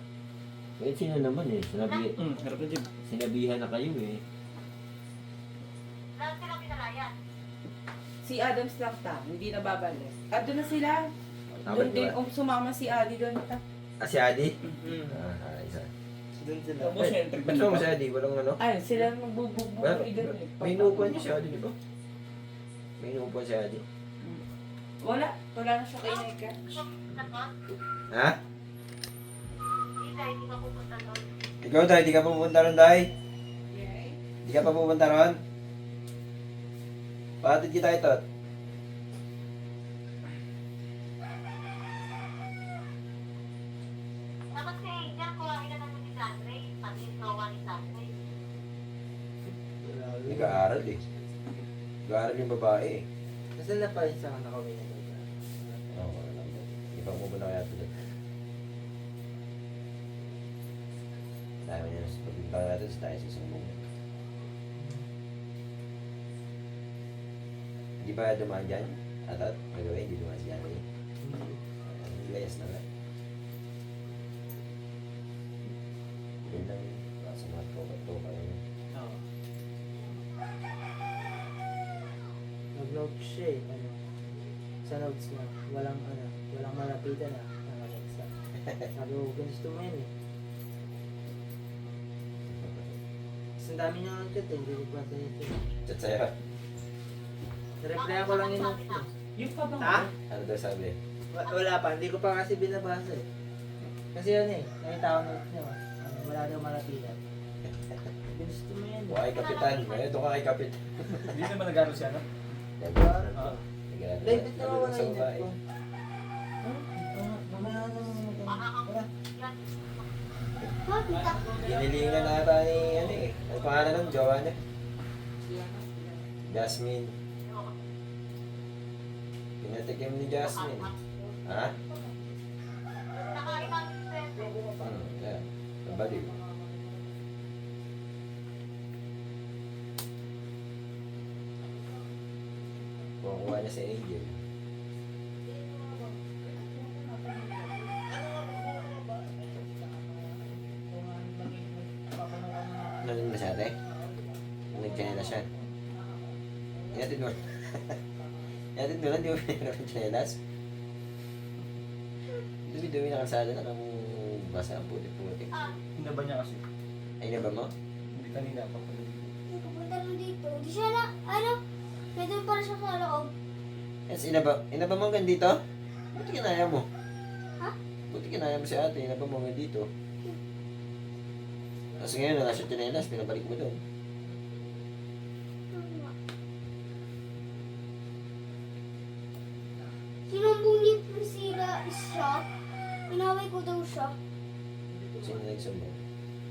E: Kahit sino naman eh.
A: Harap na Jim.
E: Sinabihan na kayo eh.
G: Lahat sila pinalayan.
D: Si Adams lang ta, hindi na babalik. At doon na sila.
E: Tama
D: Doon din
E: ba?
D: sumama si Adi doon ta.
E: Si Adi?
F: Hmm.
E: Isa.
F: Doon sila.
A: Tapos yung trip
E: Ba't mo si Adi? Walang ano?
D: Ay, sila magbubugbog doon.
E: May inuupuan niya si Adi, di ba? May inuupuan si Adi.
D: Wala na siya kay Nika.
E: Ha?
G: Hindi ka pupunta doon.
E: Ikaw tayo, di ka pa pupunta ron tayo? Di ka pa pupunta ron? Pahatid kita ito.
G: Dapat si Angel, kuhain na naman ni Sandre. Pati yung jowa ni Sandre.
E: Nag-aaral eh. Nag-aaral yung babae eh.
F: Kasi na pa isang nakawin na doon.
E: Oo, alam mo. Di pa muna kaya ito doon. Dami niya sa pagpunta natin sa tayo sa isang muna. Hindi ba dumaan dyan? Atat? Nagawin, hindi dumaan dyan eh. Layas na lang. Yun lang yun. Sa mga toka-toka yun.
F: Oo. Nag-note siya eh. Ano, sa notes niya, walang malapitan na. Sabi ko, gusto mo yun eh. Kasi ang dami niya ang chat eh, hindi ko pa sa ito.
E: Chat sa'yo.
F: Nireplyan ko lang yung notes niya.
D: Yung pa bang
F: Ha?
E: Ano daw sabi?
F: Wala pa, hindi ko pa kasi binabasa eh. Kasi yan eh, nakita ko notes niya. Ano, wala daw malapitan. Gusto mo yan eh.
E: O ay kapitan. Ito ka kay kapitan.
A: Hindi naman nag-aaral siya, no?
F: Nag-aaral
A: Ah.
F: ko. David na wala
E: sa
F: yung
E: babae.
F: net ko. Mamaya na wala.
E: Ginilingan ata ni ano eh. Ano pangalan ng jowa niya? Jasmine. Pinatikim ni Jasmine. Ha?
G: Nakaibang friend.
E: Yeah. Nabaliw. Kukuha niya si Angel. Nandun ba siya ate? Nag-china na siya. Ihatid mo. Ihatid mo lang, di mo pinirap ng chinelas. Dumi-dumi na kalsada na kang basa ang puti-puti.
A: Hinaba niya kasi.
E: Ay, na ba mo?
A: Hindi kanina pa pala.
H: Hindi pupunta rin dito. Di siya na, pwede pala siya sa loob.
E: Yes, inaba mo hanggang dito? Buti kinaya mo.
H: Ha?
E: Buti kinaya mo si ate, inaba mo hanggang dito. Tapos ngayon, wala siya chinelas, pinabalik mo doon.
H: Sinumbong ni Priscilla siya. Inaway ko daw siya.
E: Sino nagsumbong?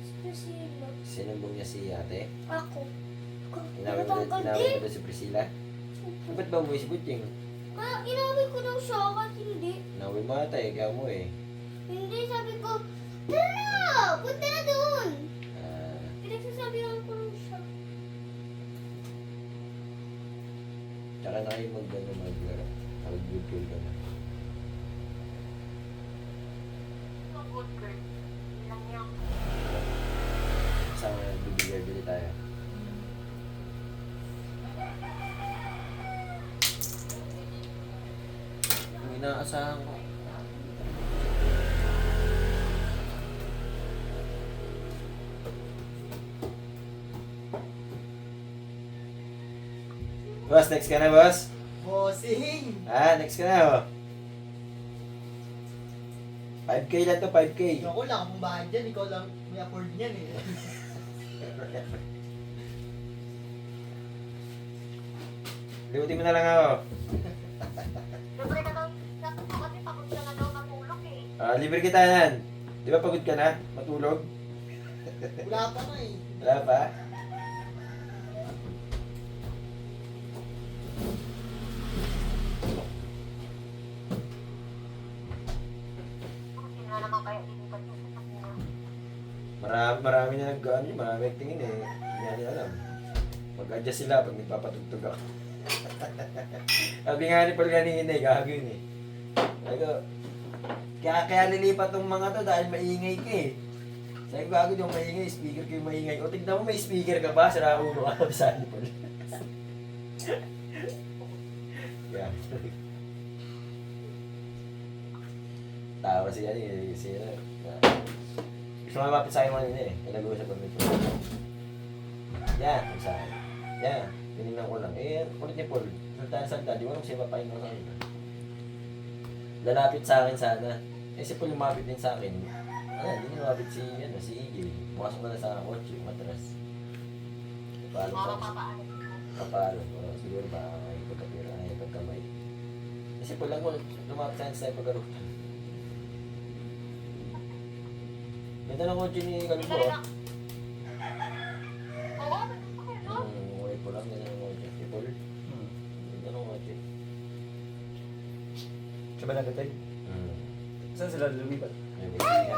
H: Si Priscilla.
E: Sinumbong niya si ate?
H: Ako.
E: Inaway mo doon si Priscilla? Ba't ba umuwi si Butching?
H: Inaway ko daw siya kahit hindi.
E: Inaway mo ata eh, kaya umuwi.
H: Hindi, sabi ko, tara na! Punta na doon!
E: Ah,
H: Pinagsasabihan ko lang siya.
E: tsaka na kayo mag-laro. Mag-good ka na.
G: So good girl. Yun lang yung
E: Kasama na bibigay tayo. Ang inaasahan ko. Boss, next ka na, boss?
F: Oo, Bossing!
E: Next ka na, oh. 5K lang to, 5K.
F: Ako lang akong bahan dyan, ikaw lang may afford niyan eh.
E: Limutin mo na lang ako.
G: Libre ka daw. Kasi pagod ka na daw matulog eh.
E: Libre kita yan. Di ba pagod ka na? Matulog?
F: Wala pa nga eh.
E: Wala pa?
G: Hindi na naman kaya lilipat yung sasakyan.
E: Marami na marami nagtingin eh. Hindi natin alam. Mag-adjust sila pag nagpapatugtog ako. Sabi nga ni Paul kanina eh, gago yun eh. Sabi ko, kaya lilipat tong mga to dahil maingay ka eh. Sabi ko, gago yung maingay, speaker ko yung maingay. O tignan mo, may speaker ka ba? Sira ulo ka sa ni Paul. Yeah. Tawa siya eh, siya. Gusto nga mapit sa akin mga nila eh. Nag-uusap kami ito. Yan, sa akin. Yan, tinignan ko lang. Kulit ni Paul. Salta, di ko alam siya papain mo sa akin. Lalapit sa akin sana. Si Paul lumapit din sa akin. Hindi lumapit si EJ. Pumasok na sa kotse, matras. Kapalo
G: Mga
E: pa.
G: papaan.
E: Kapalo. Siguro ba ay pagkapira, ay pagkamay. Si Paul lang ko, lumapit sa akin sa pagkarutan. Ganda ng kotse ni Kalbo.
G: Oo, gusto ko yun, no?
E: Ulit po lang, ganda ng kotse. Si Paul. Ganda ng kotse.
I: Siya ba nagatay? Saan sila lumipat?
E: May bisiya.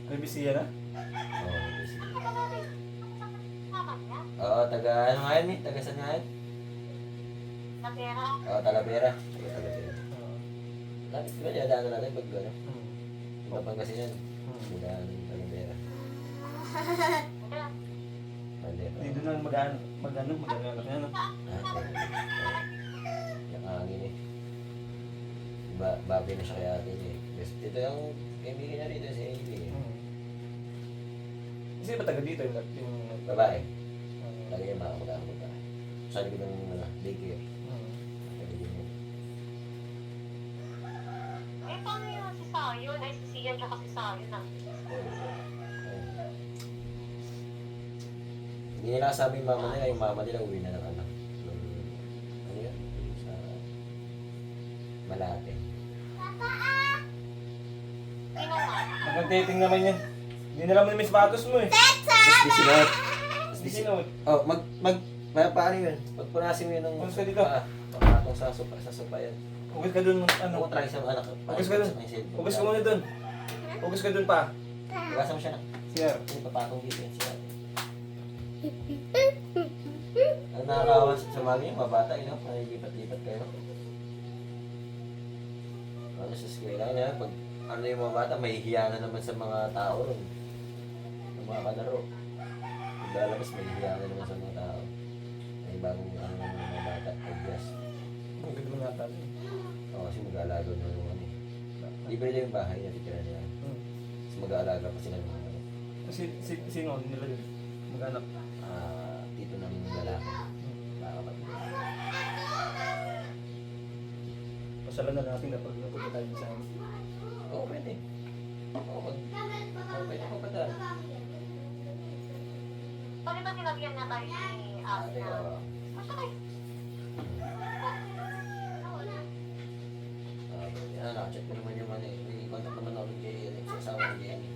I: May bisiya na?
E: Oo, may bisiya.
G: Tama niya.
E: Oo, taga ano nga yun, taga saan nga yun?
G: Natira.
E: Oo, Talavera. Taga Talavera. Lapit ba niya, daanan natin pag ano? Iba Pangasinan. Daanan ng Talavera. Talavera.
I: Dito na mag-ano na, no?
E: Nakangin eh. Babi na siya kaya atin eh. Ito yung kaibigan niya rito si Ailey eh.
I: Kasi ba taga dito yung
E: Babae. Lagi yung mga magkakamot ka. Sa likod ng daycare. Kaibigan niya.
G: Eh, paano yun si Sayon? Ay, si Sian tsaka si Sayon ah.
E: Hindi nila sabi yung mama nila uwi na ng ano. Ano yun? Sa Malate.
G: Sino nga?
I: Magang-dating naman yan. Hindi na naman may sapatos mo eh.
E: Tapos di sinuot.
I: Hindi sinuot.
E: Oh, paano yun? Pagpunasin mo yun ng...
I: Punas ka dito.
E: Pakatong sa sopa yan.
I: Hugas ka dun, ano?
E: Ako try sa anak.
I: Hugas ka dun. Hugas ka muna dun. Hugas ka dun pa.
E: Hugasan mo siya na.
I: Siya.
E: Hindi papatong dito yan siya. Ang nakakawa sa mami yung mga bata, yun, no? Nalilipat-lipat kayo. Ano sa eskwela niya, pag ano yung mga bata, mahihiya na naman sa mga tao ron. Yung mga kalaro. Pag lalabas, mahihiya na naman sa mga tao. May bagong ano ng mga bata, adjust.
I: Ang ganda mo yata.
E: Oo, kasi mag-aalaga na yung ano. Libre na yung bahay na titira nila. Kasi mag-aalaga pa sila ng ano.
I: Sino nila yun? Mag-anak.
E: Tito ng lalaki. Nakakapatid.
I: Pasalan na natin na pag napunta tayo sa amin.
E: Oo, pwede. Oo, pwede ko pa dahil.
G: Pwede ba sinabyan na tayo ni Ate
E: Ate,
G: na?
E: oo.
G: Masakay.
E: Check mo naman yung ano eh. May contact naman ako kay sa asawa ni Jenny.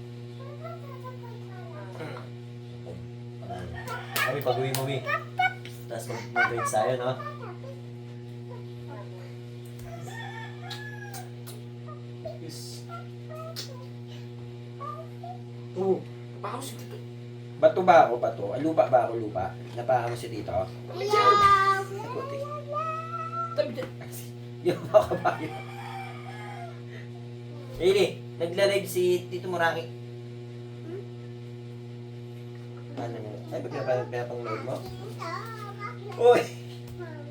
E: Kami pag-uwi mo, Mi. Tapos mag-break sa'yo, no?
I: Is...
A: Oo. Baka si Tito.
E: Bato ba ako, bato? Lupa ba ako, lupa? Napaka mo si Tito? Nakuti.
A: Tabi dyan.
E: Yung baka ba yun? Nagla-live si Tito Muraki. Ano mo? Ay, ba't pinapang-load mo? Uy!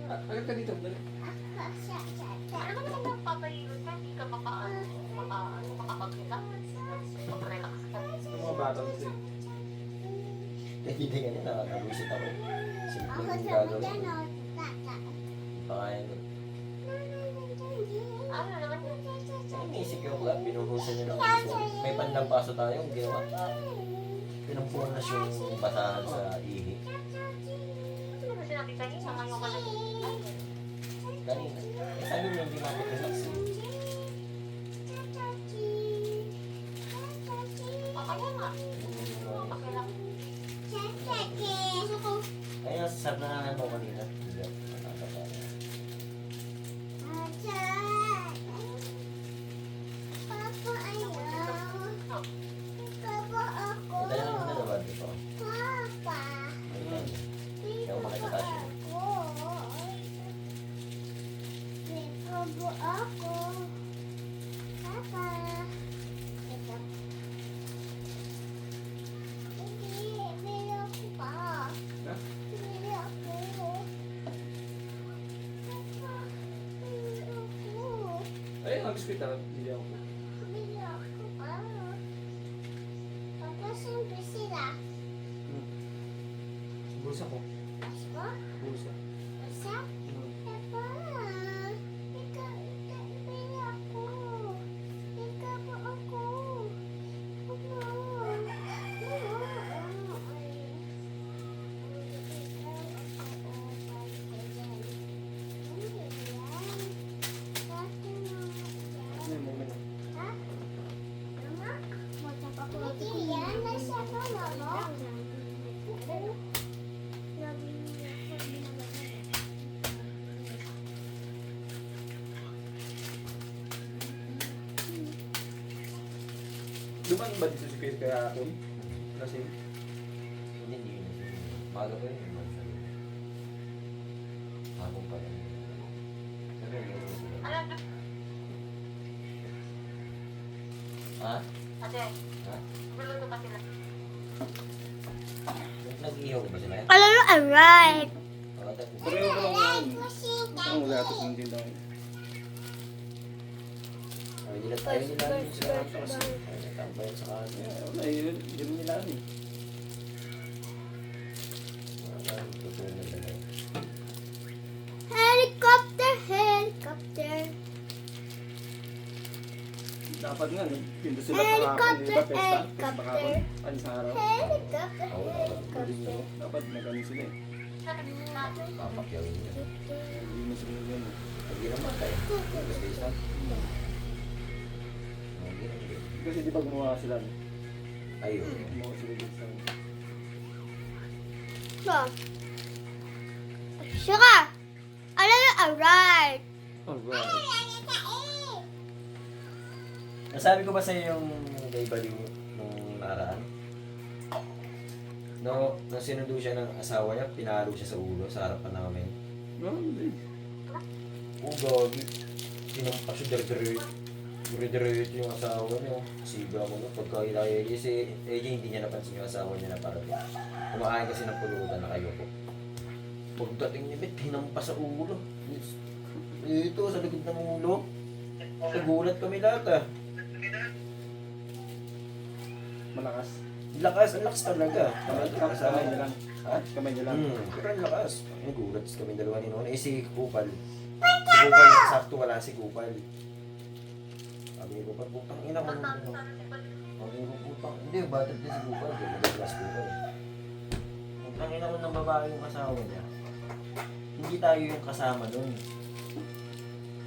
A: Agad ka dito. Dali.
G: Ano ba naman yung papayilot ka? Hindi ka makapag-relax. Mag-relax ka.
I: Yung mga bata kasi.
E: Hindi ganyan, nakakabusit ako. Simple yung gagawin. Pakain ko. may panlampaso tayong ginawa. Pinampunas yung basahan sa ihi.
G: Ano ba sinabi kanina? Ngayon ka lang.
E: Kanina. Eh, sabi mo hindi makapag-relax eh.
G: Kaya nga. Okay lang.
E: Kaya sa na ano kanina. Hindi. Nakakatawa.
H: Papa, ayaw. Papa, ako.
E: Kaya naman na naman dito.
H: Papa.
E: Ayan. Kaya makita tayo.
H: Papa, ako. Papa. Ito. Hindi, bili ako pa. Bili ako. Papa, bili ako.
A: Ay, ang biskuit na. Hindi ako.
H: Bili ako pa. Papa, siyempre sila.
A: Bulsa ko.
H: Pasko?
A: Bulsa.
H: Basta? Papa, ikaw, bili ako. Ikaw po ako. Papa,
A: Ano yung moment?
H: Hindi yan, nasa mama mo.
A: Dumaan ba dito si Chris kaya ako? Kasi,
E: Hindi. Bago pa yun. Hapon pa rin. Pero yun.
G: Alam na.
E: Ha?
G: Ate,
E: Ha?
G: luluto pa sila.
E: Nag-ihaw ba sila?
H: Alright.
A: pareho ko lang yan. Ang wala ito kung tindahan.
E: Ay, nila tayo nila yung sila ng trust. Ay, natambayan sa kanila.
A: Wala, yun. Hindi rin nila ano eh.
E: Wala, totoo na nila.
H: Helicopter, helicopter.
A: Dapat nga, pinto sila kahapon, di ba? Pesta? Pesta kahapon. Alis na araw.
H: Helicopter,
E: Oo,
H: helicopter.
A: Dapat nagano sila eh.
E: papakyawin niya.
A: Hindi mo sila ganyan eh.
E: Hindi naman tayo. Gusto isa. Hindi naman.
A: Kasi di ba gumawa sila?
E: Ayun.
A: Gumawa sila dito sa...
H: So, Shaka, alright.
A: Alright.
E: Nasabi ko ba sa iyo yung kay Baliw nung nakaraan? No, nung sinundo siya ng asawa niya, pinalo siya sa ulo sa harapan namin.
A: No, hindi.
E: Oh, gagi. Sinampas siya dire-diretso yung asawa niya. Siga mo na. Pagka ilaya niya si AJ, hindi niya napansin yung asawa niya na parating. Kumakain kasi ng pulutan na kayo po. Pagdating niya, bet, hinampas sa ulo. Ito, sa likod ng ulo. Nagulat kami lahat ah.
A: Malakas.
E: Lakas, ang lakas talaga.
A: Kamay niya lang.
E: Ha?
A: Kamay niya lang.
E: Pero ang lakas. Nagulat kami dalawa ni Noon. Eh si Kupal. Si Kupal, sakto wala si Kupal. Sabi ni Kupal, putang ina ko. Sabi ni putang, hindi, batid din si Kupal. Madalas Kupal. Putang ina ko ng babae yung asawa niya. Hindi tayo yung kasama nun.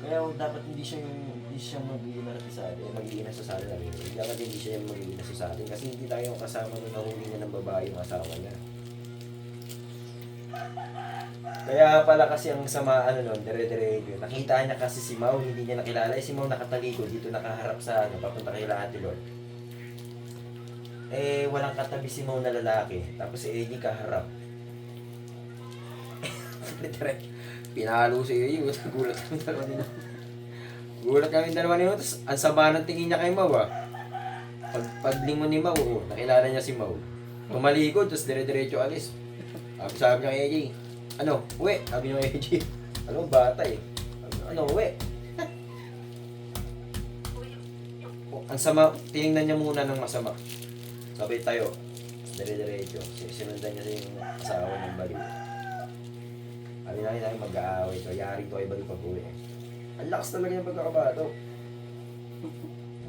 E: Kaya dapat hindi siya mag-iina sa atin, mag-iina sa atin namin. Dapat hindi siya yung mag-iina sa atin kasi hindi tayo yung kasama nung nahuli niya ng babae yung asawa niya. Kaya pala kasi ang sama nun, dire-diretso. Nakita niya kasi si Mau, hindi niya nakilala. Eh si Mau nakatalikod dito, nakaharap sa papunta kay Ate Lord. Eh, walang katabi si Mau na lalaki. Tapos si Eddie kaharap. Pinalo si Eddie, gulat kami dalawa nila. Gulat kami dalawa nila, tapos ang sama ng tingin niya kay Mau ah. Paglingon ni Mau, nakilala niya si Mau. Tumalikod, tapos dire-diretso alis. Sabi niya kay Eddie, ano, uwi? Sabi niya kay Eddie, ano, bata eh. Ano, uwi? Ang sama, tinignan niya muna ng masama. Sabay tayo, dire-diretso. Sinundan niya yung asawa ng Baliw. Sabi namin mag-aaway to. Yari to ay Baliw pag-uwi. Ang lakas talaga yung pagkakabato.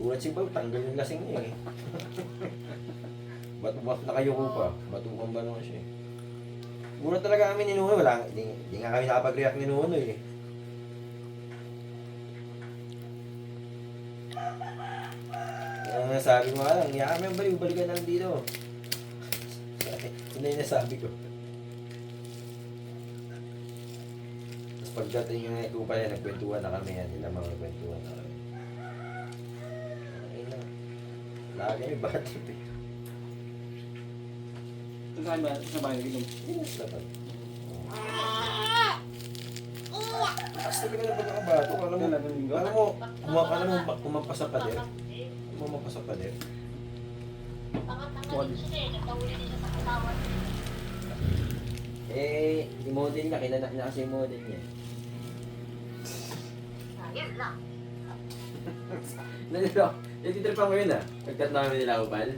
E: Ulat si Pao, tanggal yung lasing niya eh. Ba't nakayuko pa? Batukan ba naman siya eh. Ulat talaga kami ni Nuno, hindi nga kami nakapag-react ni Nuno eh. Sabi mo nga lang, kaya kami balikan lang dito. Yun na yung nasabi ko. Tapos pagdating yung ito pa yan, nagkwentuhan na kami yan. Nila mga nagkwentuhan na kami. Okay na. Lagi kami bad trip eh.
I: Saan ba? Sa bahay dito?
E: Hindi na sila bad. Basta ka na ba nakabato? Alam mo, kumampas sa pader. Kumampas sa pader.
G: Pangat-tangat din sila eh. Nagtawili din siya sa katawan.
E: Eh, yung model niya, kinanak niya kasi yung model niya.
G: Ayun lang.
E: Nalito, natitripan ko yun ah. Pagkat namin nila upal.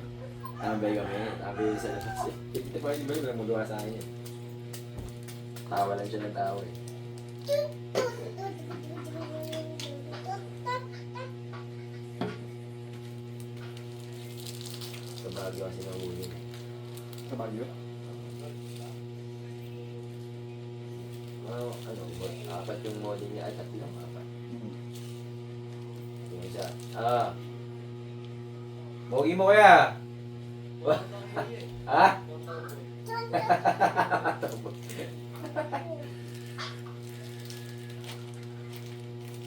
E: Tambay kami, sabi yun sa labas eh. Natitripan ko yun ba yun, walang magawa sa akin yun. Tawa lang siya ng tawa eh. Sa Baguio kasi nahuli.
I: Sa Baguio?
E: Apat yung model niya, ay tatlo lang apat.
I: Hmm.
E: Yung isa, Bogi mo kaya? Ha?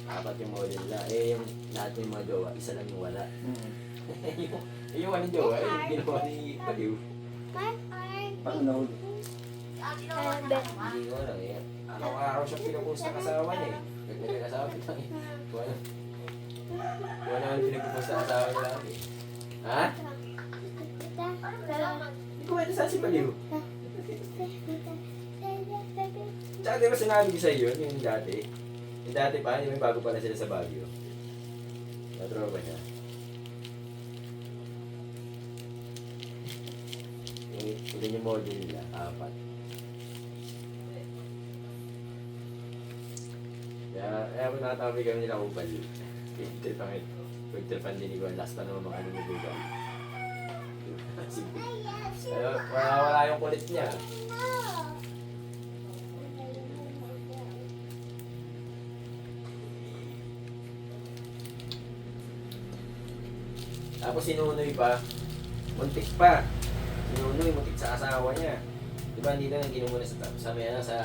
E: Apat yung model nila. Eh, yung lahat yung mga jowa, isa lang yung wala.
I: Hmm.
E: yung ano jowa, ginawa ni Baliw.
I: Paano nahuli?
E: Hindi ko alam eh. Araw-araw siya pinupost ng asawa niya eh. Nagkakasawa kita eh. Kung ano pinupost ng asawa niya lang eh. Ha? Hindi ko pwede saan si Baliw. Tsaka di ba sinabi ko sa iyo yung dati? Yung dati pa, yung bago pa na sila sa Baguio. Natro ba siya? Yung yung model nila, apat. Kaya ako nakatabi kami nila upal. Pagtripan din ko, last pa naman mga nilulugan. Wala yung kulit niya. Tapos sinunoy pa, muntik pa. Sinunoy, muntik sa asawa niya. Diba dito nang ginumuna sa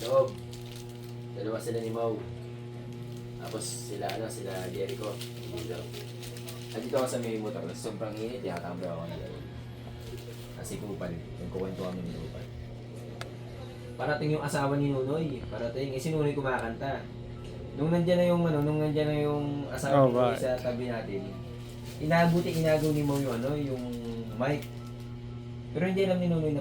E: loob. Dalawa sila ni Mau. Tapos sila Jericho. Dito. At dito ako sa may motor, sobrang init, yakatambay ako dito. Kasi Kupal, nagkukwento kami ni Kupal. Parating yung asawa ni Nunoy, parating, si Nunoy kumakanta. Nung nandiyan na yung asawa ni Nunoy sa tabi natin, inagaw ni Mau yung yung mic. Pero hindi alam ni Nunoy na